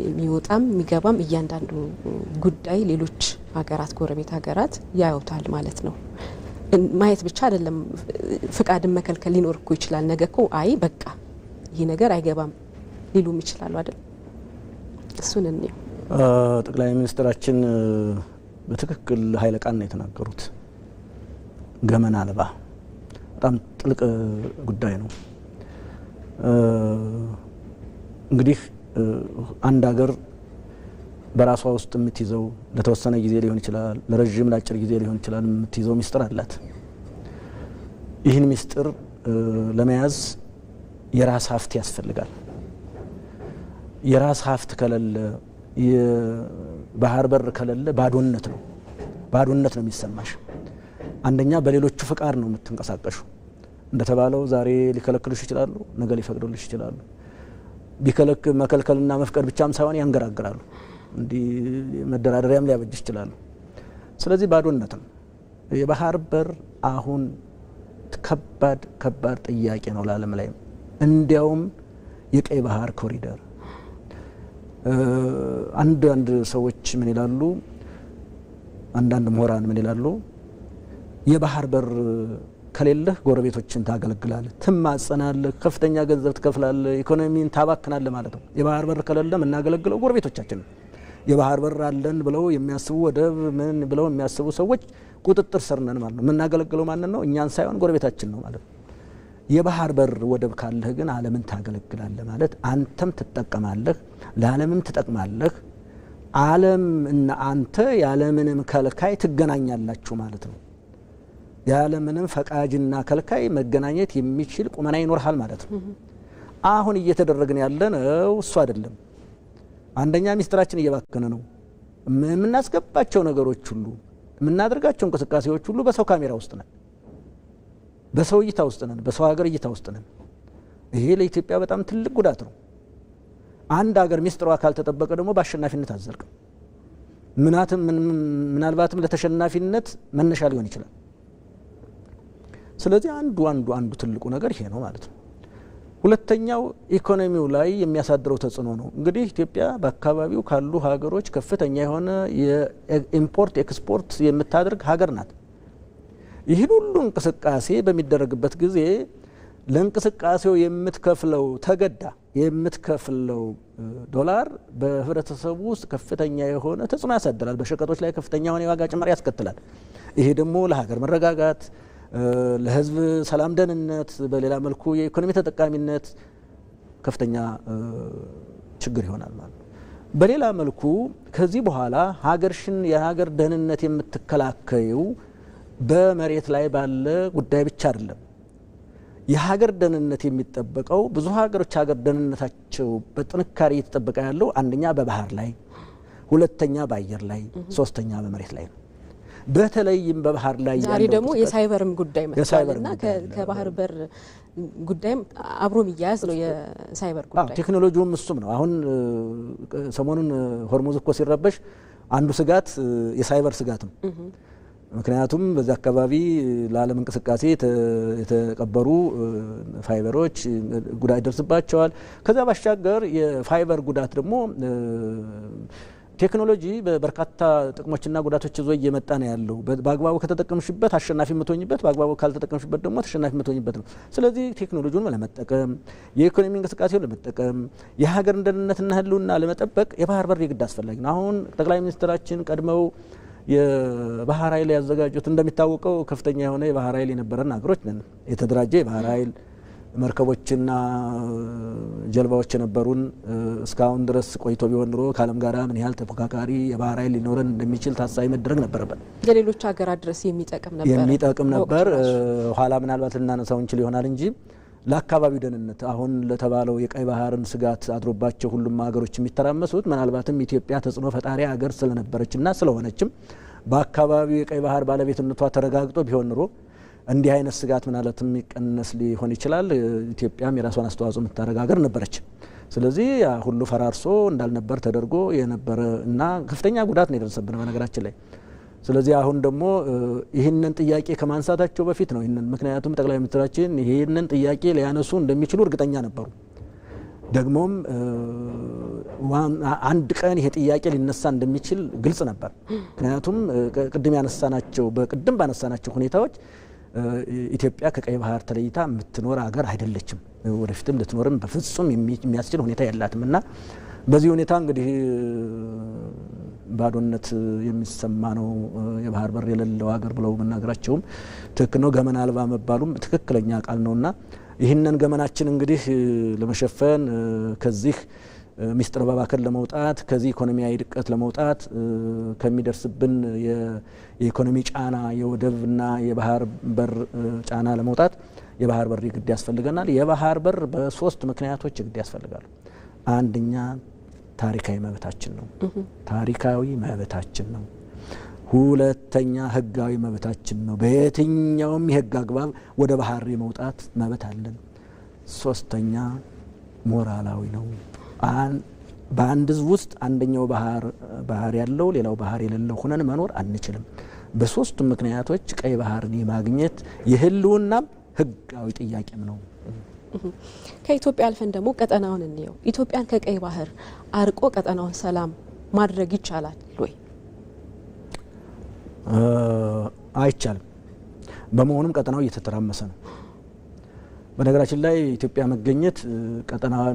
የሚወጣም የሚገባም እያንዳንዱ ጉዳይ ሌሎች ሀገራት ጎረቤት ሀገራት ያዩታል ማለት ነው። ማየት ብቻ አይደለም፣ ፍቃድን መከልከል ሊኖር እኮ ይችላል። ነገ እኮ አይ በቃ ይህ ነገር አይገባም ሊሉም ይችላሉ አይደል? እሱን እንየው።
ጠቅላይ ሚኒስትራችን በትክክል ኃይለ ቃል ነው የተናገሩት። ገመና አልባ በጣም ጥልቅ ጉዳይ ነው። እንግዲህ አንድ ሀገር በራሷ ውስጥ የምትይዘው ለተወሰነ ጊዜ ሊሆን ይችላል፣ ለረጅም ለአጭር ጊዜ ሊሆን ይችላል፣ የምትይዘው ሚስጥር አላት። ይህን ሚስጥር ለመያዝ የራስ ሀብት ያስፈልጋል። የራስ ሀብት ከሌለ፣ የባህር በር ከሌለ ባዶነት ነው የሚሰማሽ። አንደኛ በሌሎቹ ፍቃድ ነው የምትንቀሳቀሹ። እንደተባለው ዛሬ ሊከለክሉሽ ይችላሉ፣ ነገ ሊፈቅዱልሽ ይችላሉ። መከልከልና መፍቀድ ብቻም ሳይሆን ያንገራግራሉ። እንዲህ መደራደሪያም ሊያበጅሽ ይችላሉ። ስለዚህ ባዶነት ነው። የባህር በር አሁን ከባድ ጥያቄ ነው ለዓለም ላይ። እንዲያውም የቀይ ባህር ኮሪደር አንዳንድ ሰዎች ምን ይላሉ፣ አንዳንድ ምሁራን ምን ይላሉ፣ የባህር በር ከሌለህ ጎረቤቶችን ታገለግላለህ፣ ትማጸናለህ፣ ከፍተኛ ገንዘብ ትከፍላለህ፣ ኢኮኖሚን ታባክናለህ ማለት ነው። የባህር በር ከሌለ የምናገለግለው ጎረቤቶቻችን ነው። የባህር በር አለን ብለው የሚያስቡ ወደብ ምን ብለው የሚያስቡ ሰዎች ቁጥጥር ስር ነን ማለት ነው። የምናገለግለው ማንን ነው? እኛን ሳይሆን ጎረቤታችን ነው ማለት ነው። የባህር በር ወደብ ካለህ ግን ዓለምን ታገለግላለህ ማለት አንተም ትጠቀማለህ፣ ለዓለምም ትጠቅማለህ። ዓለም እና አንተ ያለምንም ከልካይ ትገናኛላችሁ ማለት ነው። ያለምንም ፈቃጅና ከልካይ መገናኘት የሚችል ቁመና ይኖርሃል ማለት ነው። አሁን እየተደረገን ያለነው እሱ አይደለም። አንደኛ ሚስጥራችን እየባከነ ነው። የምናስገባቸው ነገሮች ሁሉ የምናደርጋቸው እንቅስቃሴዎች ሁሉ በሰው ካሜራ ውስጥ ነን፣ በሰው እይታ ውስጥ ነን፣ በሰው ሀገር እይታ ውስጥ ነን። ይሄ ለኢትዮጵያ በጣም ትልቅ ጉዳት ነው። አንድ ሀገር ሚስጥሯ ካልተጠበቀ ደግሞ በአሸናፊነት አትዘልቅም። ምናልባትም ለተሸናፊነት መነሻ ሊሆን ይችላል። ስለዚህ አንዱ ትልቁ ነገር ይሄ ነው ማለት ነው። ሁለተኛው ኢኮኖሚው ላይ የሚያሳድረው ተጽዕኖ ነው። እንግዲህ ኢትዮጵያ በአካባቢው ካሉ ሀገሮች ከፍተኛ የሆነ የኢምፖርት ኤክስፖርት የምታደርግ ሀገር ናት። ይህን ሁሉ እንቅስቃሴ በሚደረግበት ጊዜ ለእንቅስቃሴው የምትከፍለው የምትከፍለው ዶላር በህብረተሰቡ ውስጥ ከፍተኛ የሆነ ተጽዕኖ ያሳድራል። በሸቀጦች ላይ ከፍተኛ የሆነ የዋጋ ጭማሪ ያስከትላል። ይሄ ደግሞ ለሀገር መረጋጋት፣ ለህዝብ ሰላም፣ ደህንነት፣ በሌላ መልኩ የኢኮኖሚ ተጠቃሚነት ከፍተኛ ችግር ይሆናል ማለት ነው። በሌላ መልኩ ከዚህ በኋላ ሀገርሽን የሀገር ደህንነት የምትከላከዩ በመሬት ላይ ባለ ጉዳይ ብቻ አይደለም። የሀገር ደህንነት የሚጠበቀው ብዙ ሀገሮች ሀገር ደህንነታቸው በጥንካሬ እየተጠበቀ ያለው አንደኛ በባህር ላይ፣ ሁለተኛ በአየር ላይ፣ ሶስተኛ በመሬት ላይ ነው። በተለይም በባህር ላይ
ዛሬ ደግሞ የሳይበርም ጉዳይ መጥቷልና ከባህር በር ጉዳይም አብሮ የሚያያዝ ነው የሳይበር ጉዳይ።
ቴክኖሎጂውም እሱም ነው። አሁን ሰሞኑን ሆርሙዝ እኮ ሲረበሽ አንዱ ስጋት የሳይበር ስጋት ነው። ምክንያቱም በዛ አካባቢ ለዓለም እንቅስቃሴ የተቀበሩ ፋይበሮች ጉዳት ይደርስባቸዋል። ከዛ ባሻገር የፋይበር ጉዳት ደግሞ ቴክኖሎጂ በበርካታ ጥቅሞችና ጉዳቶች ይዞ እየመጣ ነው ያለው። በአግባቡ ከተጠቀምሽበት አሸናፊ የምትሆኝበት፣ በአግባቡ ካልተጠቀምሽበት ደግሞ ተሸናፊ የምትሆኝበት ነው። ስለዚህ ቴክኖሎጂውን ለመጠቀም የኢኮኖሚ እንቅስቃሴውን ለመጠቀም የሀገርን ደህንነትና ሕልውና ለመጠበቅ የባህር በር የግድ አስፈላጊ ነው። አሁን ጠቅላይ ሚኒስትራችን ቀድመው የባህር ኃይል ያዘጋጁት እንደሚታወቀው ከፍተኛ የሆነ የባህር ኃይል የነበረን ሀገሮች ነን። የተደራጀ የባህር ኃይል መርከቦችና ጀልባዎች የነበሩን እስካሁን ድረስ ቆይቶ ቢሆን ኖሮ ከዓለም ጋር ምን ያህል ተፎካካሪ የባህር ኃይል ሊኖረን እንደሚችል ታሳቢ መደረግ ነበረበት።
የሌሎች ሀገራት ድረስ የሚጠቅም ነበር።
ኋላ ምናልባት ልናነሳው እንችል ይሆናል እንጂ ለአካባቢው ደህንነት አሁን ለተባለው የቀይ ባህርን ስጋት አድሮባቸው ሁሉም ሀገሮች የሚተራመሱት ምናልባትም ኢትዮጵያ ተጽዕኖ ፈጣሪ ሀገር ስለነበረችና ስለሆነችም በአካባቢው የቀይ ባህር ባለቤትነቷ ተረጋግጦ ቢሆን ኖሮ እንዲህ አይነት ስጋት ምናልባትም የሚቀነስ ሊሆን ይችላል። ኢትዮጵያም የራሷን አስተዋጽኦ የምታደርግ ሀገር ነበረች። ስለዚህ ያ ሁሉ ፈራርሶ እንዳልነበር ተደርጎ የነበረ እና ከፍተኛ ጉዳት ነው የደረሰብን በነገራችን ላይ። ስለዚህ አሁን ደግሞ ይህንን ጥያቄ ከማንሳታቸው በፊት ነው ይህንን ምክንያቱም ጠቅላይ ሚኒስትራችን ይህንን ጥያቄ ሊያነሱ እንደሚችሉ እርግጠኛ ነበሩ። ደግሞም አንድ ቀን ይሄ ጥያቄ ሊነሳ እንደሚችል ግልጽ ነበር። ምክንያቱም በቅድም ባነሳናቸው ሁኔታዎች ኢትዮጵያ ከቀይ ባህር ተለይታ የምትኖር ሀገር አይደለችም። ወደፊትም ልትኖርም በፍጹም የሚያስችል ሁኔታ የላትም እና በዚህ ሁኔታ እንግዲህ ባዶነት የሚሰማ ነው የባህር በር የሌለው ሀገር ብለው መናገራቸውም ትክክል ነው። ገመና አልባ መባሉም ትክክለኛ ቃል ነውና ይህንን ገመናችን እንግዲህ ለመሸፈን ከዚህ ሚስጥር በባከል ለመውጣት ከዚህ ኢኮኖሚያዊ ድቀት ለመውጣት ከሚደርስብን የኢኮኖሚ ጫና የወደብና የባህር በር ጫና ለመውጣት የባህር በር ግድ ያስፈልገናል። የባህር በር በሶስት ምክንያቶች ግድ ያስፈልጋል። አንደኛ ታሪካዊ መብታችን ነው። ታሪካዊ መብታችን ነው። ሁለተኛ ህጋዊ መብታችን ነው። በየትኛውም የህግ አግባብ ወደ ባህር የመውጣት መብት አለን። ሶስተኛ ሞራላዊ ነው። በአንድ ህዝብ ውስጥ አንደኛው ባህር ያለው ሌላው ባህር የሌለው ሆነን መኖር አንችልም። በሶስቱም ምክንያቶች ቀይ ባህርን የማግኘት የህልውናም ህጋዊ ጥያቄም ነው።
ከኢትዮጵያ አልፈን ደግሞ ቀጠናውን እንየው። ኢትዮጵያን ከቀይ ባህር አርቆ ቀጠናውን ሰላም ማድረግ ይቻላል ወይ?
አይቻልም። በመሆኑም ቀጠናው እየተተራመሰ ነው። በነገራችን ላይ ኢትዮጵያ መገኘት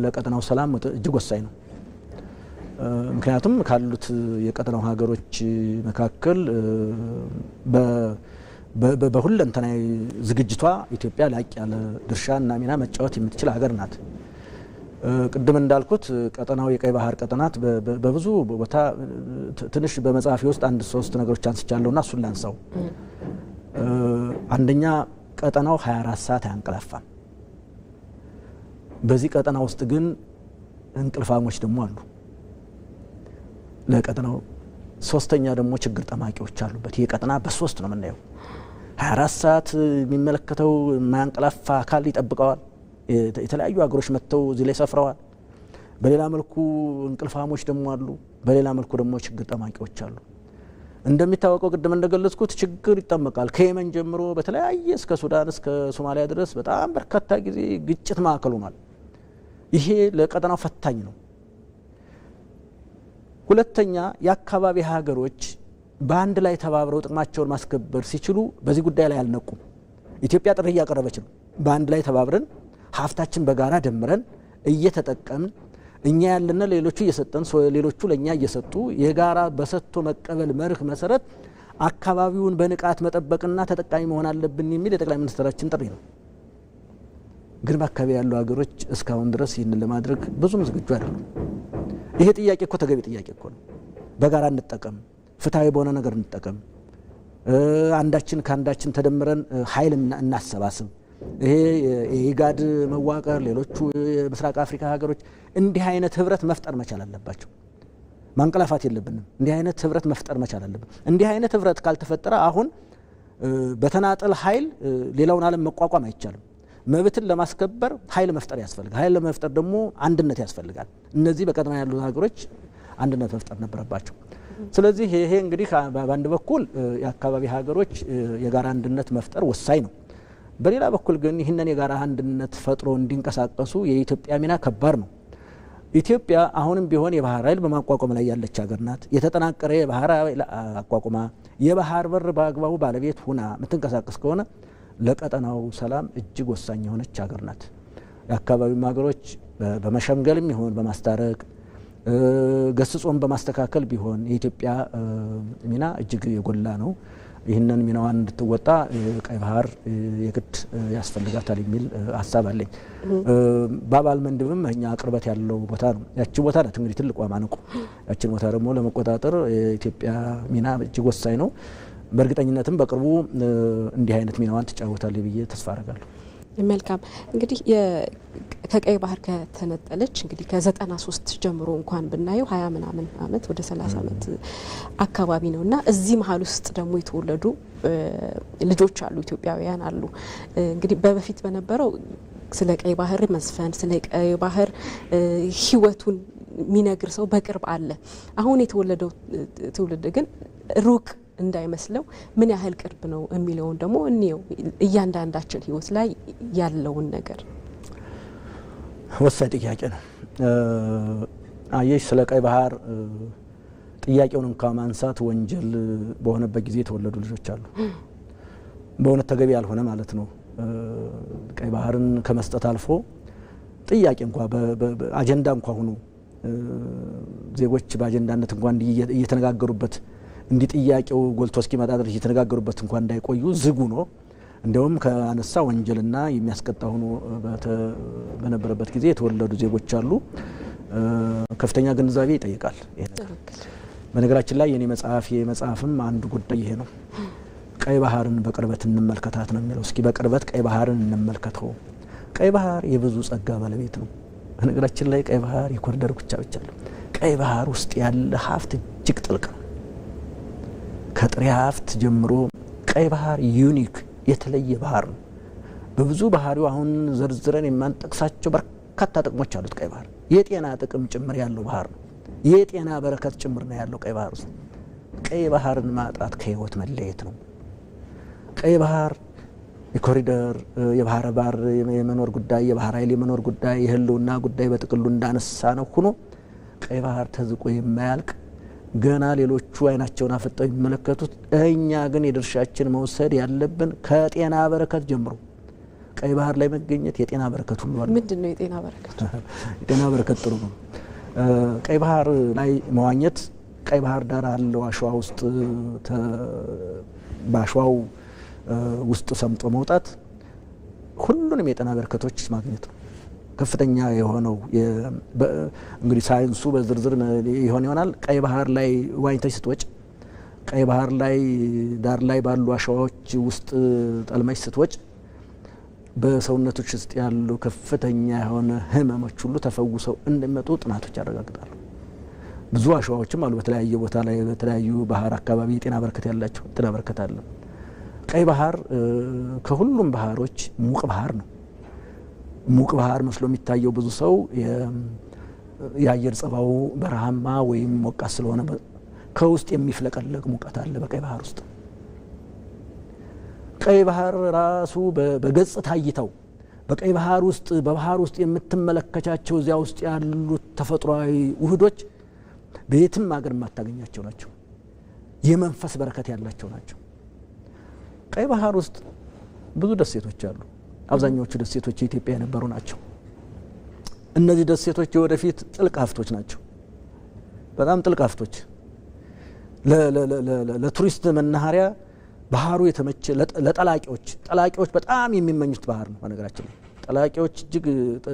ለቀጠናው ሰላም እጅግ ወሳኝ ነው። ምክንያቱም ካሉት የቀጠናው ሀገሮች መካከል በሁለንተናዊ ዝግጅቷ ኢትዮጵያ ላቅ ያለ ድርሻና ሚና መጫወት የምትችል ሀገር ናት። ቅድም እንዳልኩት ቀጠናው የቀይ ባህር ቀጠናት በብዙ ቦታ ትንሽ በመጽሐፊ ውስጥ አንድ ሶስት ነገሮች አንስቻለሁና እሱን ላንሳው። አንደኛ ቀጠናው 24 ሰዓት አያንቀላፋም። በዚህ ቀጠና ውስጥ ግን እንቅልፋሞች ደግሞ አሉ ለቀጠናው። ሶስተኛ ደግሞ ችግር ጠማቂዎች አሉበት። ይሄ ቀጠና በሶስት ነው የምናየው። 24 ሰዓት የሚመለከተው የማያንቀላፋ አካል ይጠብቀዋል። የተለያዩ ሀገሮች መጥተው እዚህ ላይ ሰፍረዋል። በሌላ መልኩ እንቅልፋሞች ደግሞ አሉ። በሌላ መልኩ ደግሞ ችግር ጠማቂዎች አሉ። እንደሚታወቀው ቅድም እንደገለጽኩት ችግር ይጠመቃል። ከየመን ጀምሮ በተለያየ እስከ ሱዳን እስከ ሶማሊያ ድረስ በጣም በርካታ ጊዜ ግጭት ማዕከል ሆኗል። ይሄ ለቀጠናው ፈታኝ ነው። ሁለተኛ የአካባቢ ሀገሮች በአንድ ላይ ተባብረው ጥቅማቸውን ማስከበር ሲችሉ በዚህ ጉዳይ ላይ አልነቁም። ኢትዮጵያ ጥሪ እያቀረበች ነው። በአንድ ላይ ተባብረን ሀብታችን በጋራ ደምረን እየተጠቀምን እኛ ያለና ሌሎቹ እየሰጠን ሌሎቹ ለኛ እየሰጡ የጋራ በሰጥቶ መቀበል መርህ መሰረት አካባቢውን በንቃት መጠበቅና ተጠቃሚ መሆን አለብን የሚል የጠቅላይ ሚኒስትራችን ጥሪ ነው። ግን በአካባቢ ያሉ ሀገሮች እስካሁን ድረስ ይህንን ለማድረግ ብዙም ዝግጁ አይደሉም። ይሄ ጥያቄ እኮ ተገቢ ጥያቄ እኮ ነው። በጋራ እንጠቀም፣ ፍትሃዊ በሆነ ነገር እንጠቀም፣ አንዳችን ከአንዳችን ተደምረን ኃይል እናሰባስብ። ይሄ የኢጋድ መዋቀር፣ ሌሎቹ የምስራቅ አፍሪካ ሀገሮች እንዲህ አይነት ህብረት መፍጠር መቻል አለባቸው። ማንቀላፋት የለብንም። እንዲህ አይነት ህብረት መፍጠር መቻል አለብን። እንዲህ አይነት ህብረት ካልተፈጠረ አሁን በተናጠል ኃይል ሌላውን ዓለም መቋቋም አይቻልም። መብትን ለማስከበር ኃይል መፍጠር ያስፈልጋል። ኃይል ለመፍጠር ደግሞ አንድነት ያስፈልጋል። እነዚህ በቀጠና ያሉ ሀገሮች አንድነት መፍጠር ነበረባቸው። ስለዚህ ይሄ እንግዲህ በአንድ በኩል የአካባቢ ሀገሮች የጋራ አንድነት መፍጠር ወሳኝ ነው። በሌላ በኩል ግን ይህንን የጋራ አንድነት ፈጥሮ እንዲንቀሳቀሱ የኢትዮጵያ ሚና ከባድ ነው። ኢትዮጵያ አሁንም ቢሆን የባህር ኃይል በማቋቋም ላይ ያለች ሀገር ናት። የተጠናቀረ የባህር ኃይል አቋቁማ የባህር በር በአግባቡ ባለቤት ሁና የምትንቀሳቀስ ከሆነ ለቀጠናው ሰላም እጅግ ወሳኝ የሆነች ሀገር ናት። የአካባቢው ሀገሮች በመሸምገልም ይሆን በማስታረቅ ገስጾን በማስተካከል ቢሆን የኢትዮጵያ ሚና እጅግ የጎላ ነው። ይህንን ሚናዋን እንድትወጣ ቀይ ባህር የግድ ያስፈልጋታል የሚል ሀሳብ አለኝ። በአባል መንድብም እኛ ቅርበት ያለው ቦታ ነው። ያቺ ቦታ ናት እንግዲህ ትልቋ ማነቆ። ያችን ቦታ ደግሞ ለመቆጣጠር የኢትዮጵያ ሚና እጅግ ወሳኝ ነው። በእርግጠኝነትም በቅርቡ እንዲህ አይነት ሚናዋን ትጫወታለች ብዬ ተስፋ አደርጋለሁ።
መልካም እንግዲህ ከቀይ ባህር ከተነጠለች እንግዲህ ከ93 ጀምሮ እንኳን ብናየው 20 ምናምን አመት ወደ 30 አመት አካባቢ ነውና እዚህ መሀል ውስጥ ደግሞ የተወለዱ ልጆች አሉ፣ ኢትዮጵያውያን አሉ። እንግዲህ በፊት በነበረው ስለ ቀይ ባህር መዝፈን ስለ ቀይ ባህር ህይወቱን የሚነግር ሰው በቅርብ አለ። አሁን የተወለደው ትውልድ ግን ሩቅ እንዳይመስለው ምን ያህል ቅርብ ነው የሚለውን ደግሞ እንየው። እያንዳንዳችን ህይወት ላይ ያለውን ነገር
ወሳኝ ጥያቄ ነው። አየሽ ስለ ቀይ ባህር ጥያቄውን እንኳን ማንሳት ወንጀል በሆነበት ጊዜ የተወለዱ ልጆች አሉ። በእውነት ተገቢ ያልሆነ ማለት ነው። ቀይ ባህርን ከመስጠት አልፎ ጥያቄ እንኳን በአጀንዳ እንኳን ሆኖ ዜጎች በአጀንዳነት እንኳን እየተነጋገሩበት እንዲህ ጥያቄው ጎልቶ እስኪመጣ ድረስ እየተነጋገሩበት እንኳን እንዳይቆዩ ዝጉ ነው። እንደውም ከአነሳ ወንጀልና የሚያስቀጣ ሆኖ በነበረበት ጊዜ የተወለዱ ዜጎች አሉ። ከፍተኛ ግንዛቤ ይጠይቃል ይሄ ነገር። በነገራችን ላይ የኔ መጽሐፍም አንዱ ጉዳይ ይሄ ነው። ቀይ ባህርን በቅርበት እንመልከታት ነው የሚለው። እስኪ በቅርበት ቀይ ባህርን እንመልከተው። ቀይ ባህር የብዙ ጸጋ ባለቤት ነው። በነገራችን ላይ ቀይ ባህር የኮሪደር ብቻ ነው። ቀይ ባህር ውስጥ ያለ ሀብት እጅግ ጥልቅ ነው። ከጥሬ ሀብት ጀምሮ ቀይ ባህር ዩኒክ የተለየ ባህር ነው። በብዙ ባህሪው አሁን ዘርዝረን የማንጠቅሳቸው በርካታ ጥቅሞች አሉት። ቀይ ባህር የጤና ጥቅም ጭምር ያለው ባህር ነው። የጤና በረከት ጭምር ነው ያለው ቀይ ባህር ውስጥ። ቀይ ባህርን ማጣት ከህይወት መለየት ነው። ቀይ ባህር የኮሪደር የባህር በር የመኖር ጉዳይ፣ የባህር ኃይል የመኖር ጉዳይ፣ የህልውና ጉዳይ በጥቅሉ እንዳነሳ ነው ሆኖ ቀይ ባህር ተዝቆ የማያልቅ ገና ሌሎቹ አይናቸውን አፈጠው የሚመለከቱት፣ እኛ ግን የድርሻችን መውሰድ ያለብን ከጤና በረከት ጀምሮ። ቀይ ባህር ላይ መገኘት የጤና በረከት ሁሉ አለ። ምንድነው የጤና በረከቱ? የጤና በረከት ጥሩ ነው። ቀይ ባህር ላይ መዋኘት፣ ቀይ ባህር ዳር ያለው አሸዋ ውስጥ በአሸዋው ውስጥ ሰምጦ መውጣት ሁሉንም የጤና በረከቶች ማግኘት ነው። ከፍተኛ የሆነው እንግዲህ ሳይንሱ በዝርዝር ይሆናል። ቀይ ባህር ላይ ዋኝተሽ ስትወጭ፣ ቀይ ባህር ላይ ዳር ላይ ባሉ አሸዋዎች ውስጥ ጠልመሽ ስትወጭ በሰውነቶች ውስጥ ያሉ ከፍተኛ የሆነ ህመሞች ሁሉ ተፈውሰው እንደሚመጡ ጥናቶች ያረጋግጣሉ። ብዙ አሸዋዎችም አሉ በተለያየ ቦታ ላይ በተለያዩ ባህር አካባቢ የጤና በረከት ያላቸው ጤና በረከት አለ። ቀይ ባህር ከሁሉም ባህሮች ሙቅ ባህር ነው። ሙቅ ባህር መስሎ የሚታየው ብዙ ሰው የአየር ጸባው በረሃማ ወይም ሞቃት ስለሆነ ከውስጥ የሚፍለቀለቅ ሙቀት አለ በቀይ ባህር ውስጥ። ቀይ ባህር ራሱ በገጽታ እይታው በቀይ ባህር ውስጥ በባህር ውስጥ የምትመለከቻቸው እዚያ ውስጥ ያሉት ተፈጥሯዊ ውህዶች በየትም ሀገር የማታገኛቸው ናቸው። የመንፈስ በረከት ያላቸው ናቸው። ቀይ ባህር ውስጥ ብዙ ደሴቶች አሉ። አብዛኛዎቹ ደሴቶች የኢትዮጵያ የነበሩ ናቸው። እነዚህ ደሴቶች የወደፊት ጥልቅ ሀብቶች ናቸው። በጣም ጥልቅ ሀብቶች ለቱሪስት መናኸሪያ ባህሩ የተመቸ ለጠላቂዎች በጣም የሚመኙት ባህር ነው። በነገራችን ላይ ጠላቂዎች እጅግ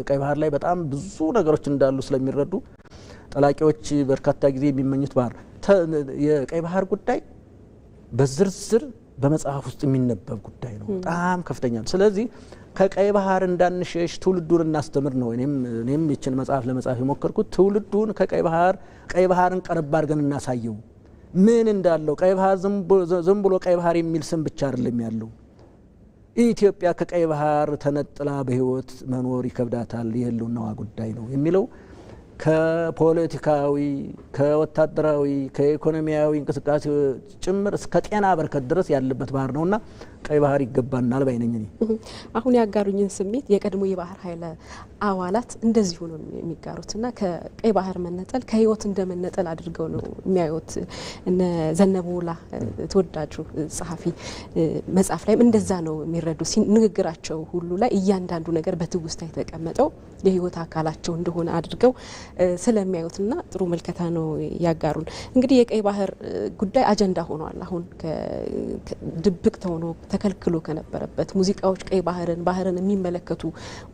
ቀይ ባህር ላይ በጣም ብዙ ነገሮች እንዳሉ ስለሚረዱ ጠላቂዎች በርካታ ጊዜ የሚመኙት ባህር የቀይ ባህር ጉዳይ በዝርዝር በመጽሐፍ ውስጥ የሚነበብ ጉዳይ ነው። በጣም ከፍተኛ ነው። ስለዚህ ከቀይ ባህር እንዳንሸሽ ትውልዱን እናስተምር ነው። እኔም ይችን መጽሐፍ ለመጻፍ የሞከርኩት ትውልዱን ቀይ ባህርን ቀረብ አድርገን እናሳየው ምን እንዳለው። ቀይ ባህር ዝም ብሎ ቀይ ባህር የሚል ስም ብቻ አይደለም ያለው። ኢትዮጵያ ከቀይ ባህር ተነጥላ በህይወት መኖር ይከብዳታል፣ የህልውናዋ ጉዳይ ነው የሚለው ከፖለቲካዊ፣ ከወታደራዊ፣ ከኢኮኖሚያዊ እንቅስቃሴ ጭምር እስከ ጤና በርከት ድረስ ያለበት ባህር ነውና ቀይ ባህር ይገባናል ባይነኝ ነኝ።
አሁን ያጋሩኝን ስሜት የቀድሞ የባህር ኃይል አባላት እንደዚሁ ነው የሚጋሩትና ከቀይ ባህር መነጠል ከህይወት እንደመነጠል አድርገው ነው የሚያዩት። እነ ዘነበወላ ተወዳጁ ጸሐፊ መጽሐፍ ላይም እንደዛ ነው የሚረዱ። ንግግራቸው ሁሉ ላይ እያንዳንዱ ነገር በትውስታ የተቀመጠው የህይወት አካላቸው እንደሆነ አድርገው ስለሚያዩትና ጥሩ መልከታ ነው ያጋሩን። እንግዲህ የቀይ ባህር ጉዳይ አጀንዳ ሆኗል። አሁን ድብቅ ተሆኖ ተከልክሎ ከነበረበት ሙዚቃዎች ቀይ ባህርን የሚመለከቱ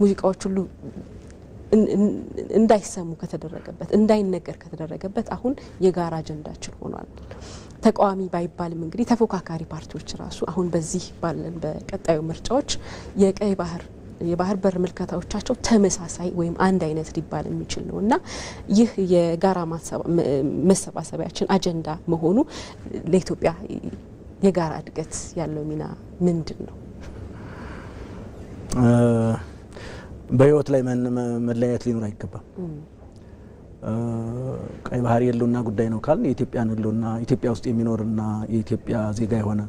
ሙዚቃዎች ሁሉ እንዳይሰሙ ከተደረገበት እንዳይነገር ከተደረገበት አሁን የጋራ አጀንዳችን ሆኗል። ተቃዋሚ ባይባልም እንግዲህ ተፎካካሪ ፓርቲዎች ራሱ አሁን በዚህ ባለን በቀጣዩ ምርጫዎች የባህር በር ምልከታዎቻቸው ተመሳሳይ ወይም አንድ አይነት ሊባል የሚችል ነው እና ይህ የጋራ መሰባሰቢያችን አጀንዳ መሆኑ ለኢትዮጵያ የጋራ እድገት ያለው ሚና ምንድን ነው?
በህይወት ላይ መለያየት ሊኖር አይገባም። ቀይ ባህር የህልውና ጉዳይ ነው ካልን የኢትዮጵያን ህልውና ኢትዮጵያ ውስጥ የሚኖርና የኢትዮጵያ ዜጋ የሆነ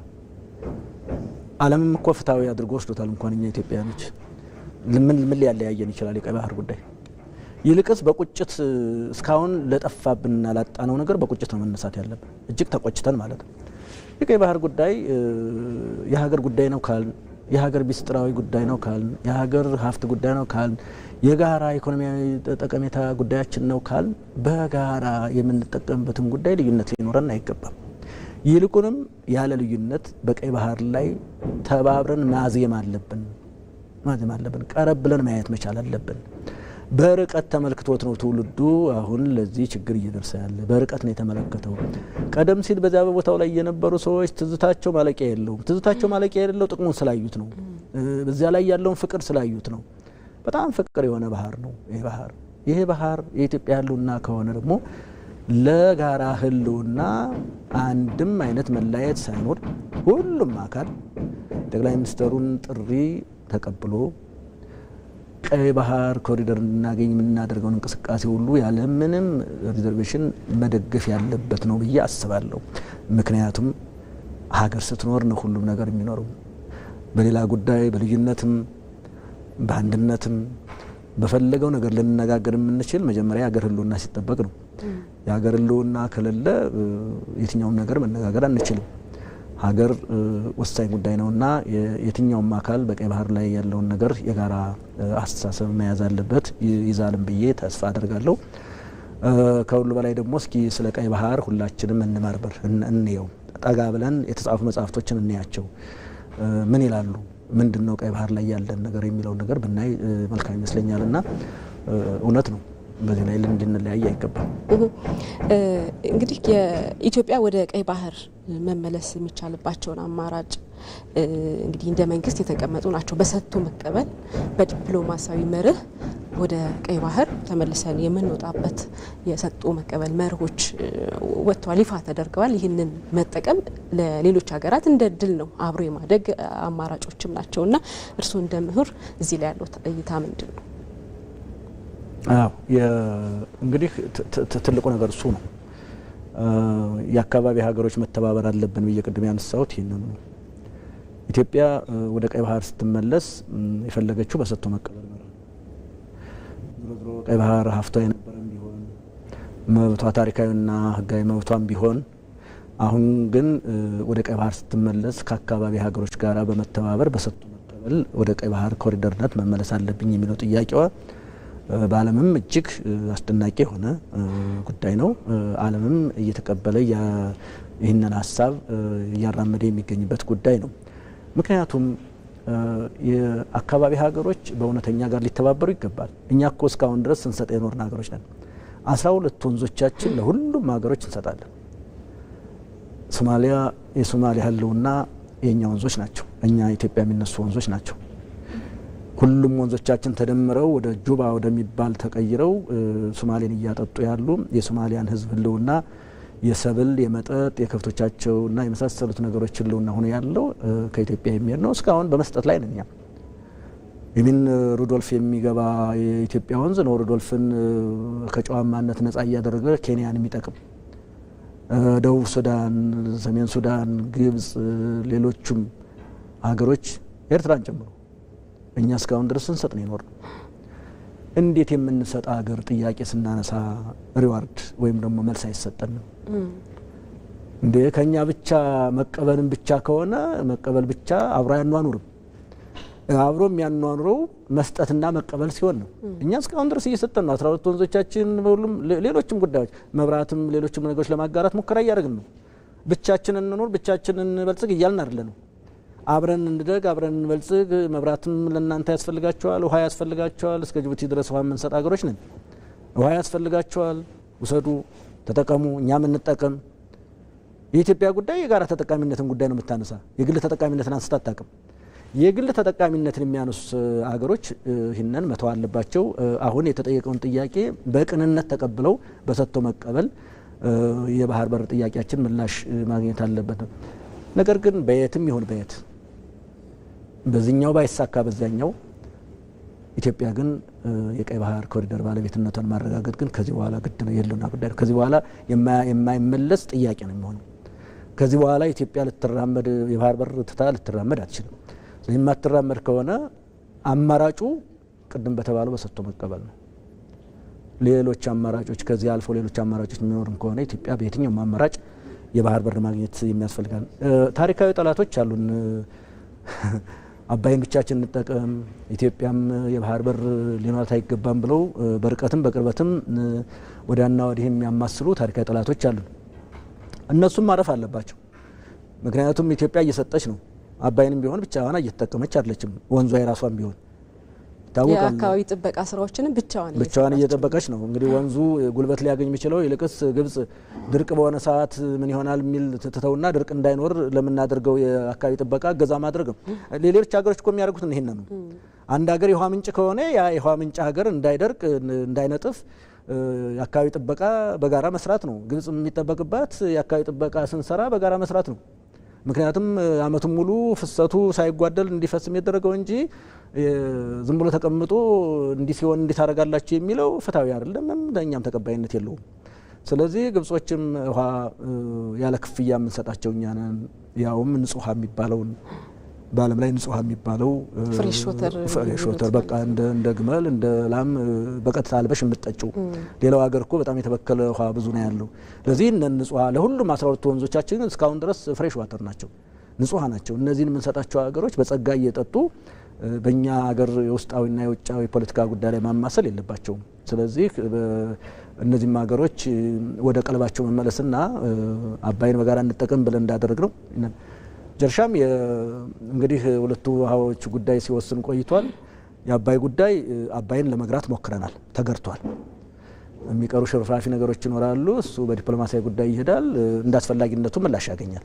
ዓለምም እኮ ፍትሃዊ አድርጎ ወስዶታል። እንኳን እኛ ኢትዮጵያኖች ምን ሊያለያየን ይችላል? የቀይ ባህር ጉዳይ ይልቅስ በቁጭት እስካሁን ለጠፋብንና ላጣነው ነገር በቁጭት ነው መነሳት ያለብን፣ እጅግ ተቆጭተን ማለት ነው። የቀይ ባህር ጉዳይ የሀገር ጉዳይ ነው ካልን፣ የሀገር ሚስጥራዊ ጉዳይ ነው ካልን፣ የሀገር ሀብት ጉዳይ ነው ካልን፣ የጋራ ኢኮኖሚያዊ ጠቀሜታ ጉዳያችን ነው ካልን፣ በጋራ የምንጠቀምበትም ጉዳይ ልዩነት ሊኖረን አይገባም። ይልቁንም ያለ ልዩነት በቀይ ባህር ላይ ተባብረን ማዜም አለብን። ቀረብ ብለን ማየት መቻል አለብን። በርቀት ተመልክቶት ነው ትውልዱ አሁን ለዚህ ችግር እየደረሰ ያለ። በርቀት ነው የተመለከተው። ቀደም ሲል በዛ በቦታው ላይ የነበሩ ሰዎች ትዝታቸው ማለቂያ የለውም። ትዝታቸው ማለቂያ የሌለው ጥቅሙን ስላዩት ነው። በዚያ ላይ ያለውን ፍቅር ስላዩት ነው። በጣም ፍቅር የሆነ ባህር ነው ይሄ ባህር የኢትዮጵያ ህልውና ከሆነ ደግሞ ለጋራ ህልውና አንድም አይነት መለያየት ሳይኖር ሁሉም አካል ጠቅላይ ሚኒስትሩን ጥሪ ተቀብሎ ቀይ ባህር ኮሪደር እንድናገኝ የምናደርገውን እንቅስቃሴ ሁሉ ያለ ምንም ሪዘርቬሽን መደገፍ ያለበት ነው ብዬ አስባለሁ። ምክንያቱም ሀገር ስትኖር ነው ሁሉም ነገር የሚኖረው። በሌላ ጉዳይ በልዩነትም በአንድነትም በፈለገው ነገር ልንነጋገር የምንችል መጀመሪያ ሀገር ህልውና ሲጠበቅ ነው። የሀገር ህልውና ከሌለ የትኛውም ነገር መነጋገር አንችልም። ሀገር ወሳኝ ጉዳይ ነውና የትኛውም አካል በቀይ ባህር ላይ ያለውን ነገር የጋራ አስተሳሰብ መያዝ አለበት፣ ይዛልም ብዬ ተስፋ አደርጋለሁ። ከሁሉ በላይ ደግሞ እስኪ ስለ ቀይ ባህር ሁላችንም እንመርምር፣ እንየው፣ ጠጋ ብለን የተጻፉ መጽሐፍቶችን እንያቸው። ምን ይላሉ? ምንድነው ቀይ ባህር ላይ ያለን ነገር የሚለው ነገር ብናይ መልካም ይመስለኛልና እውነት ነው። በዚህ ላይ ልንለያይ አይገባም።
እንግዲህ የኢትዮጵያ ወደ ቀይ ባህር መመለስ የሚቻልባቸውን አማራጭ እንግዲህ እንደ መንግስት የተቀመጡ ናቸው። በሰጥቶ መቀበል በዲፕሎማሲያዊ መርህ ወደ ቀይ ባህር ተመልሰን የምንወጣበት የሰጥቶ መቀበል መርሆች ወጥተዋል፣ ይፋ ተደርገዋል። ይህንን መጠቀም ለሌሎች ሀገራት እንደ እድል ነው፣ አብሮ የማደግ አማራጮችም ናቸውና እርስዎ እንደ ምሁር እዚህ ላይ ያለው እይታ ምንድን ነው?
እንግዲህ ትልቁ ነገር እሱ ነው። የአካባቢ ሀገሮች መተባበር አለብን ብዬ ቅድም ያነሳሁት ይህንን ነው። ኢትዮጵያ ወደ ቀይ ባህር ስትመለስ የፈለገችው በሰጥቶ መቀበል ነው። ዞሮ ቀይ ባህር ሀብቷ የነበረም ቢሆን መብቷ ታሪካዊና ሕጋዊ መብቷም ቢሆን አሁን ግን ወደ ቀይ ባህር ስትመለስ ከአካባቢ ሀገሮች ጋር በመተባበር በሰጥቶ መቀበል ወደ ቀይ ባህር ኮሪደርነት መመለስ አለብኝ የሚለው ጥያቄዋ በዓለምም እጅግ አስደናቂ የሆነ ጉዳይ ነው። ዓለምም እየተቀበለ ይህንን ሀሳብ እያራመደ የሚገኝበት ጉዳይ ነው። ምክንያቱም የአካባቢ ሀገሮች በእውነተኛ ጋር ሊተባበሩ ይገባል። እኛ እኮ እስካሁን ድረስ ስንሰጥ የኖርን ሀገሮች ነን። 12 ወንዞቻችን ለሁሉም ሀገሮች እንሰጣለን። ሶማሊያ የሶማሊያ ህልውና የኛ ወንዞች ናቸው። እኛ ኢትዮጵያ የሚነሱ ወንዞች ናቸው። ሁሉም ወንዞቻችን ተደምረው ወደ ጁባ ወደሚባል ተቀይረው ሶማሌን እያጠጡ ያሉ የሶማሊያን ህዝብ ህልውና የሰብል የመጠጥ የከብቶቻቸውና የመሳሰሉት ነገሮች ህልውና ሆኖ ያለው ከኢትዮጵያ የሚሄድ ነው። እስካሁን በመስጠት ላይ ነን። የሚን ሩዶልፍ የሚገባ የኢትዮጵያ ወንዝ ነው ሩዶልፍን ከጨዋማነት ነጻ እያደረገ ኬንያን የሚጠቅም ደቡብ ሱዳን፣ ሰሜን ሱዳን፣ ግብጽ፣ ሌሎችም ሀገሮች ኤርትራን ጨምሮ እኛ እስካሁን ድረስ እንሰጥ ነው ይኖር። እንዴት የምንሰጥ ሀገር ጥያቄ ስናነሳ ሪዋርድ ወይም ደግሞ መልስ አይሰጠንም እንዴ? ከኛ ብቻ መቀበልን ብቻ ከሆነ መቀበል ብቻ አብሮ ያኗኑርም አብሮ የሚያኗኑረው መስጠትና መቀበል ሲሆን ነው። እኛ እስካሁን ድረስ እየሰጠን ነው። 12 ወንዞቻችን በሁሉም ሌሎችም ጉዳዮች መብራትም ሌሎችም ነገሮች ለማጋራት ሙከራ እያደረግን ነው። ብቻችንን እንኖር ብቻችንን እንበልጽግ እያልን አይደለም። አብረን እንደግ አብረን እንበልጽግ። መብራትም ለእናንተ ያስፈልጋቸዋል፣ ውሃ ያስፈልጋቸዋል። እስከ ጅቡቲ ድረስ ውሃ የምንሰጥ ሀገሮች ነን። ውሃ ያስፈልጋቸዋል፣ ውሰዱ፣ ተጠቀሙ፣ እኛም እንጠቀም። የኢትዮጵያ ጉዳይ የጋራ ተጠቃሚነትን ጉዳይ ነው የምታነሳ። የግል ተጠቃሚነትን አንስታ አታውቅም። የግል ተጠቃሚነትን የሚያነሱ ሀገሮች ይህንን መተው አለባቸው። አሁን የተጠየቀውን ጥያቄ በቅንነት ተቀብለው በሰጥቶ መቀበል የባህር በር ጥያቄያችን ምላሽ ማግኘት አለበት። ነገር ግን በየትም ይሁን በየት በዚህኛው ባይሳካ በዛኛው ኢትዮጵያ ግን የቀይ ባህር ኮሪደር ባለቤትነቷን ማረጋገጥ ግን ከዚህ በኋላ ግድ ነው። የለውና ጉዳይ ነው። ከዚህ በኋላ የማይመለስ ጥያቄ ነው የሚሆነው። ከዚህ በኋላ ኢትዮጵያ ልትራመድ የባህር በር ትታ ልትራመድ አትችልም። የማትራመድ ከሆነ አማራጩ ቅድም በተባለው በሰጥቶ መቀበል ነው። ሌሎች አማራጮች ከዚህ አልፎ ሌሎች አማራጮች የሚኖርም ከሆነ ኢትዮጵያ በየትኛውም አማራጭ የባህር በር ማግኘት የሚያስፈልጋል። ታሪካዊ ጠላቶች አሉን። አባይን ብቻችን እንጠቀም ኢትዮጵያም የባህር በር ሊኖራት አይገባም ብለው በርቀትም በቅርበትም ወዲያና ወዲህ የሚያማስሉ ታሪካዊ ጠላቶች አሉን። እነሱም ማረፍ አለባቸው። ምክንያቱም ኢትዮጵያ እየሰጠች ነው። አባይንም ቢሆን ብቻዋን እየተጠቀመች አይደለችም። ወንዟ የራሷን ቢሆን ታውቃለህ።
የአካባቢ ጥበቃ ስራዎችንም ብቻዋን
እየጠበቀች ነው። እንግዲህ ወንዙ ጉልበት ሊያገኝ የሚችለው ይልቅስ ግብጽ ድርቅ በሆነ ሰዓት ምን ይሆናል የሚል ትተውና ድርቅ እንዳይኖር ለምናደርገው የአካባቢ ጥበቃ እገዛ ማድረግ ነው። ሌሎች ሀገሮች እኮ የሚያደርጉት ይሄን ነው። አንድ ሀገር የውሃ ምንጭ ከሆነ ያ የውሃ ምንጭ ሀገር እንዳይደርቅ እንዳይነጥፍ የአካባቢ ጥበቃ በጋራ መስራት ነው። ግብጽ የሚጠበቅባት የአካባቢ ጥበቃ ስንሰራ በጋራ መስራት ነው። ምክንያቱም አመቱን ሙሉ ፍሰቱ ሳይጓደል እንዲፈስ የሚደረገው እንጂ ዝም ብሎ ተቀምጦ እንዲህ ሲሆን እንዴት ታደርጋላችሁ የሚለው ፍትሃዊ አይደለም፣ ለእኛም ተቀባይነት የለውም። ስለዚህ ግብጾችም ውሃ ያለ ክፍያ የምንሰጣቸው እኛ ነን። ያውም ንጹህ የሚባለውን በዓለም ላይ ንጹህ የሚባለው
ፍሬሽ ወተር
በቃ እንደ ግመል እንደ ላም በቀጥታ አልበሽ የምትጠጪው። ሌላው ሀገር እኮ በጣም የተበከለ ውሃ ብዙ ነው ያለው። ለዚህ ንጹህ ለሁሉም 12 ወንዞቻችን እስካሁን ድረስ ፍሬሽ ዋተር ናቸው፣ ንጹህ ናቸው። እነዚህን የምንሰጣቸው ሀገሮች በጸጋ እየጠጡ በእኛ ሀገር የውስጣዊና የውጫዊ ፖለቲካ ጉዳይ ላይ ማማሰል የለባቸውም። ስለዚህ እነዚህም ሀገሮች ወደ ቀልባቸው መመለስና አባይን በጋራ እንጠቀም ብለን እንዳደረግ ነው። ጀርሻም እንግዲህ ሁለቱ ውሃዎች ጉዳይ ሲወስን ቆይቷል። የአባይ ጉዳይ አባይን ለመግራት ሞክረናል፣ ተገርቷል። የሚቀሩ ሽርፍራፊ ነገሮች ይኖራሉ። እሱ በዲፕሎማሲያዊ ጉዳይ ይሄዳል፣ እንዳስፈላጊነቱ ምላሽ ያገኛል።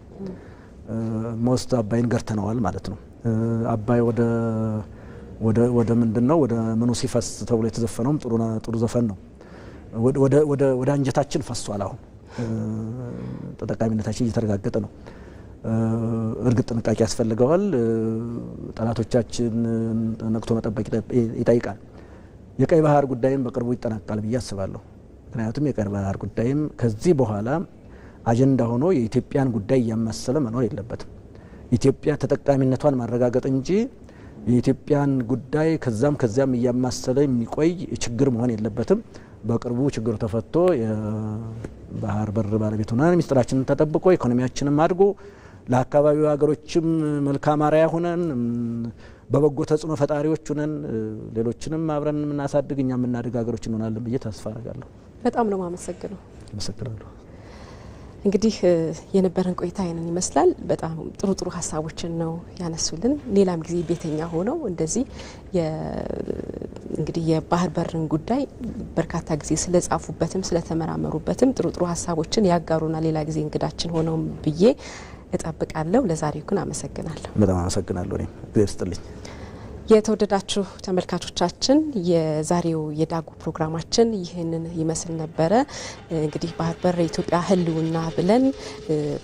ሞስት አባይን ገርተነዋል ማለት ነው። አባይ ወደ ምንድነው ወደ ምኑ ሲፈስ ተብሎ የተዘፈነውም ጥሩ ዘፈን ነው። ወደ አንጀታችን ፈሷል። አሁን ተጠቃሚነታችን እየተረጋገጠ ነው። እርግጥ ጥንቃቄ ያስፈልገዋል። ጠላቶቻችን ነቅቶ መጠበቅ ይጠይቃል። የቀይ ባህር ጉዳይም በቅርቡ ይጠናቀቃል ብዬ አስባለሁ። ምክንያቱም የቀይ ባህር ጉዳይም ከዚህ በኋላ አጀንዳ ሆኖ የኢትዮጵያን ጉዳይ እያማሰለ መኖር የለበትም። ኢትዮጵያ ተጠቃሚነቷን ማረጋገጥ እንጂ የኢትዮጵያን ጉዳይ ከዛም እያማሰለ የሚቆይ ችግር መሆን የለበትም። በቅርቡ ችግሩ ተፈቶ የባህር በር ባለቤት ሆነን ሚስጥራችንን ተጠብቆ ኢኮኖሚያችንም አድጎ ለአካባቢው ሀገሮችም መልካም አርአያ ሆነን በበጎ ተጽዕኖ ፈጣሪዎች ሆነን ሌሎችንም አብረን የምናሳድግ እኛ የምናድግ ሀገሮች እንሆናለን ብዬ ተስፋ አደርጋለሁ።
በጣም ነው ማመሰግነው።
አመሰግናለሁ።
እንግዲህ የነበረን ቆይታ ይህንን ይመስላል። በጣም ጥሩ ሀሳቦችን ነው ያነሱልን። ሌላም ጊዜ ቤተኛ ሆነው እንደዚህ እንግዲህ የባህር በርን ጉዳይ በርካታ ጊዜ ስለጻፉበትም ስለተመራመሩበትም ጥሩ ሀሳቦችን ያጋሩና ሌላ ጊዜ እንግዳችን ሆነው ብዬ እጠብቃለሁ። ለዛሬው ግን አመሰግናለሁ።
በጣም አመሰግናለሁ። እኔ እግዚአብሔር ይስጥልኝ።
የተወደዳችሁ ተመልካቾቻችን የዛሬው የዳጉ ፕሮግራማችን ይህንን ይመስል ነበረ። እንግዲህ ባህር በር የኢትዮጵያ ህልውና ብለን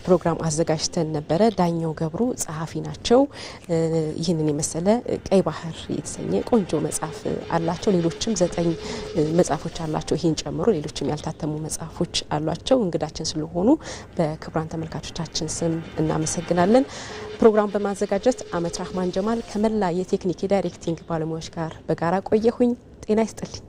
ፕሮግራም አዘጋጅተን ነበረ። ዳኛው ገብሩ ጸሐፊ ናቸው። ይህንን የመሰለ ቀይ ባህር የተሰኘ ቆንጆ መጽሐፍ አላቸው። ሌሎችም 9 መጽሐፎች አላቸው። ይህን ጨምሮ ሌሎችም ያልታተሙ መጽሐፎች አሏቸው። እንግዳችን ስለሆኑ በክቡራን ተመልካቾቻችን ስም እናመሰግናለን። ፕሮግራም በማዘጋጀት አመት ራህማን ጀማል ከመላ የቴክኒክ ዳይሬክቲንግ ባለሙያዎች ጋር በጋራ ቆየሁኝ። ጤና ይስጥልኝ።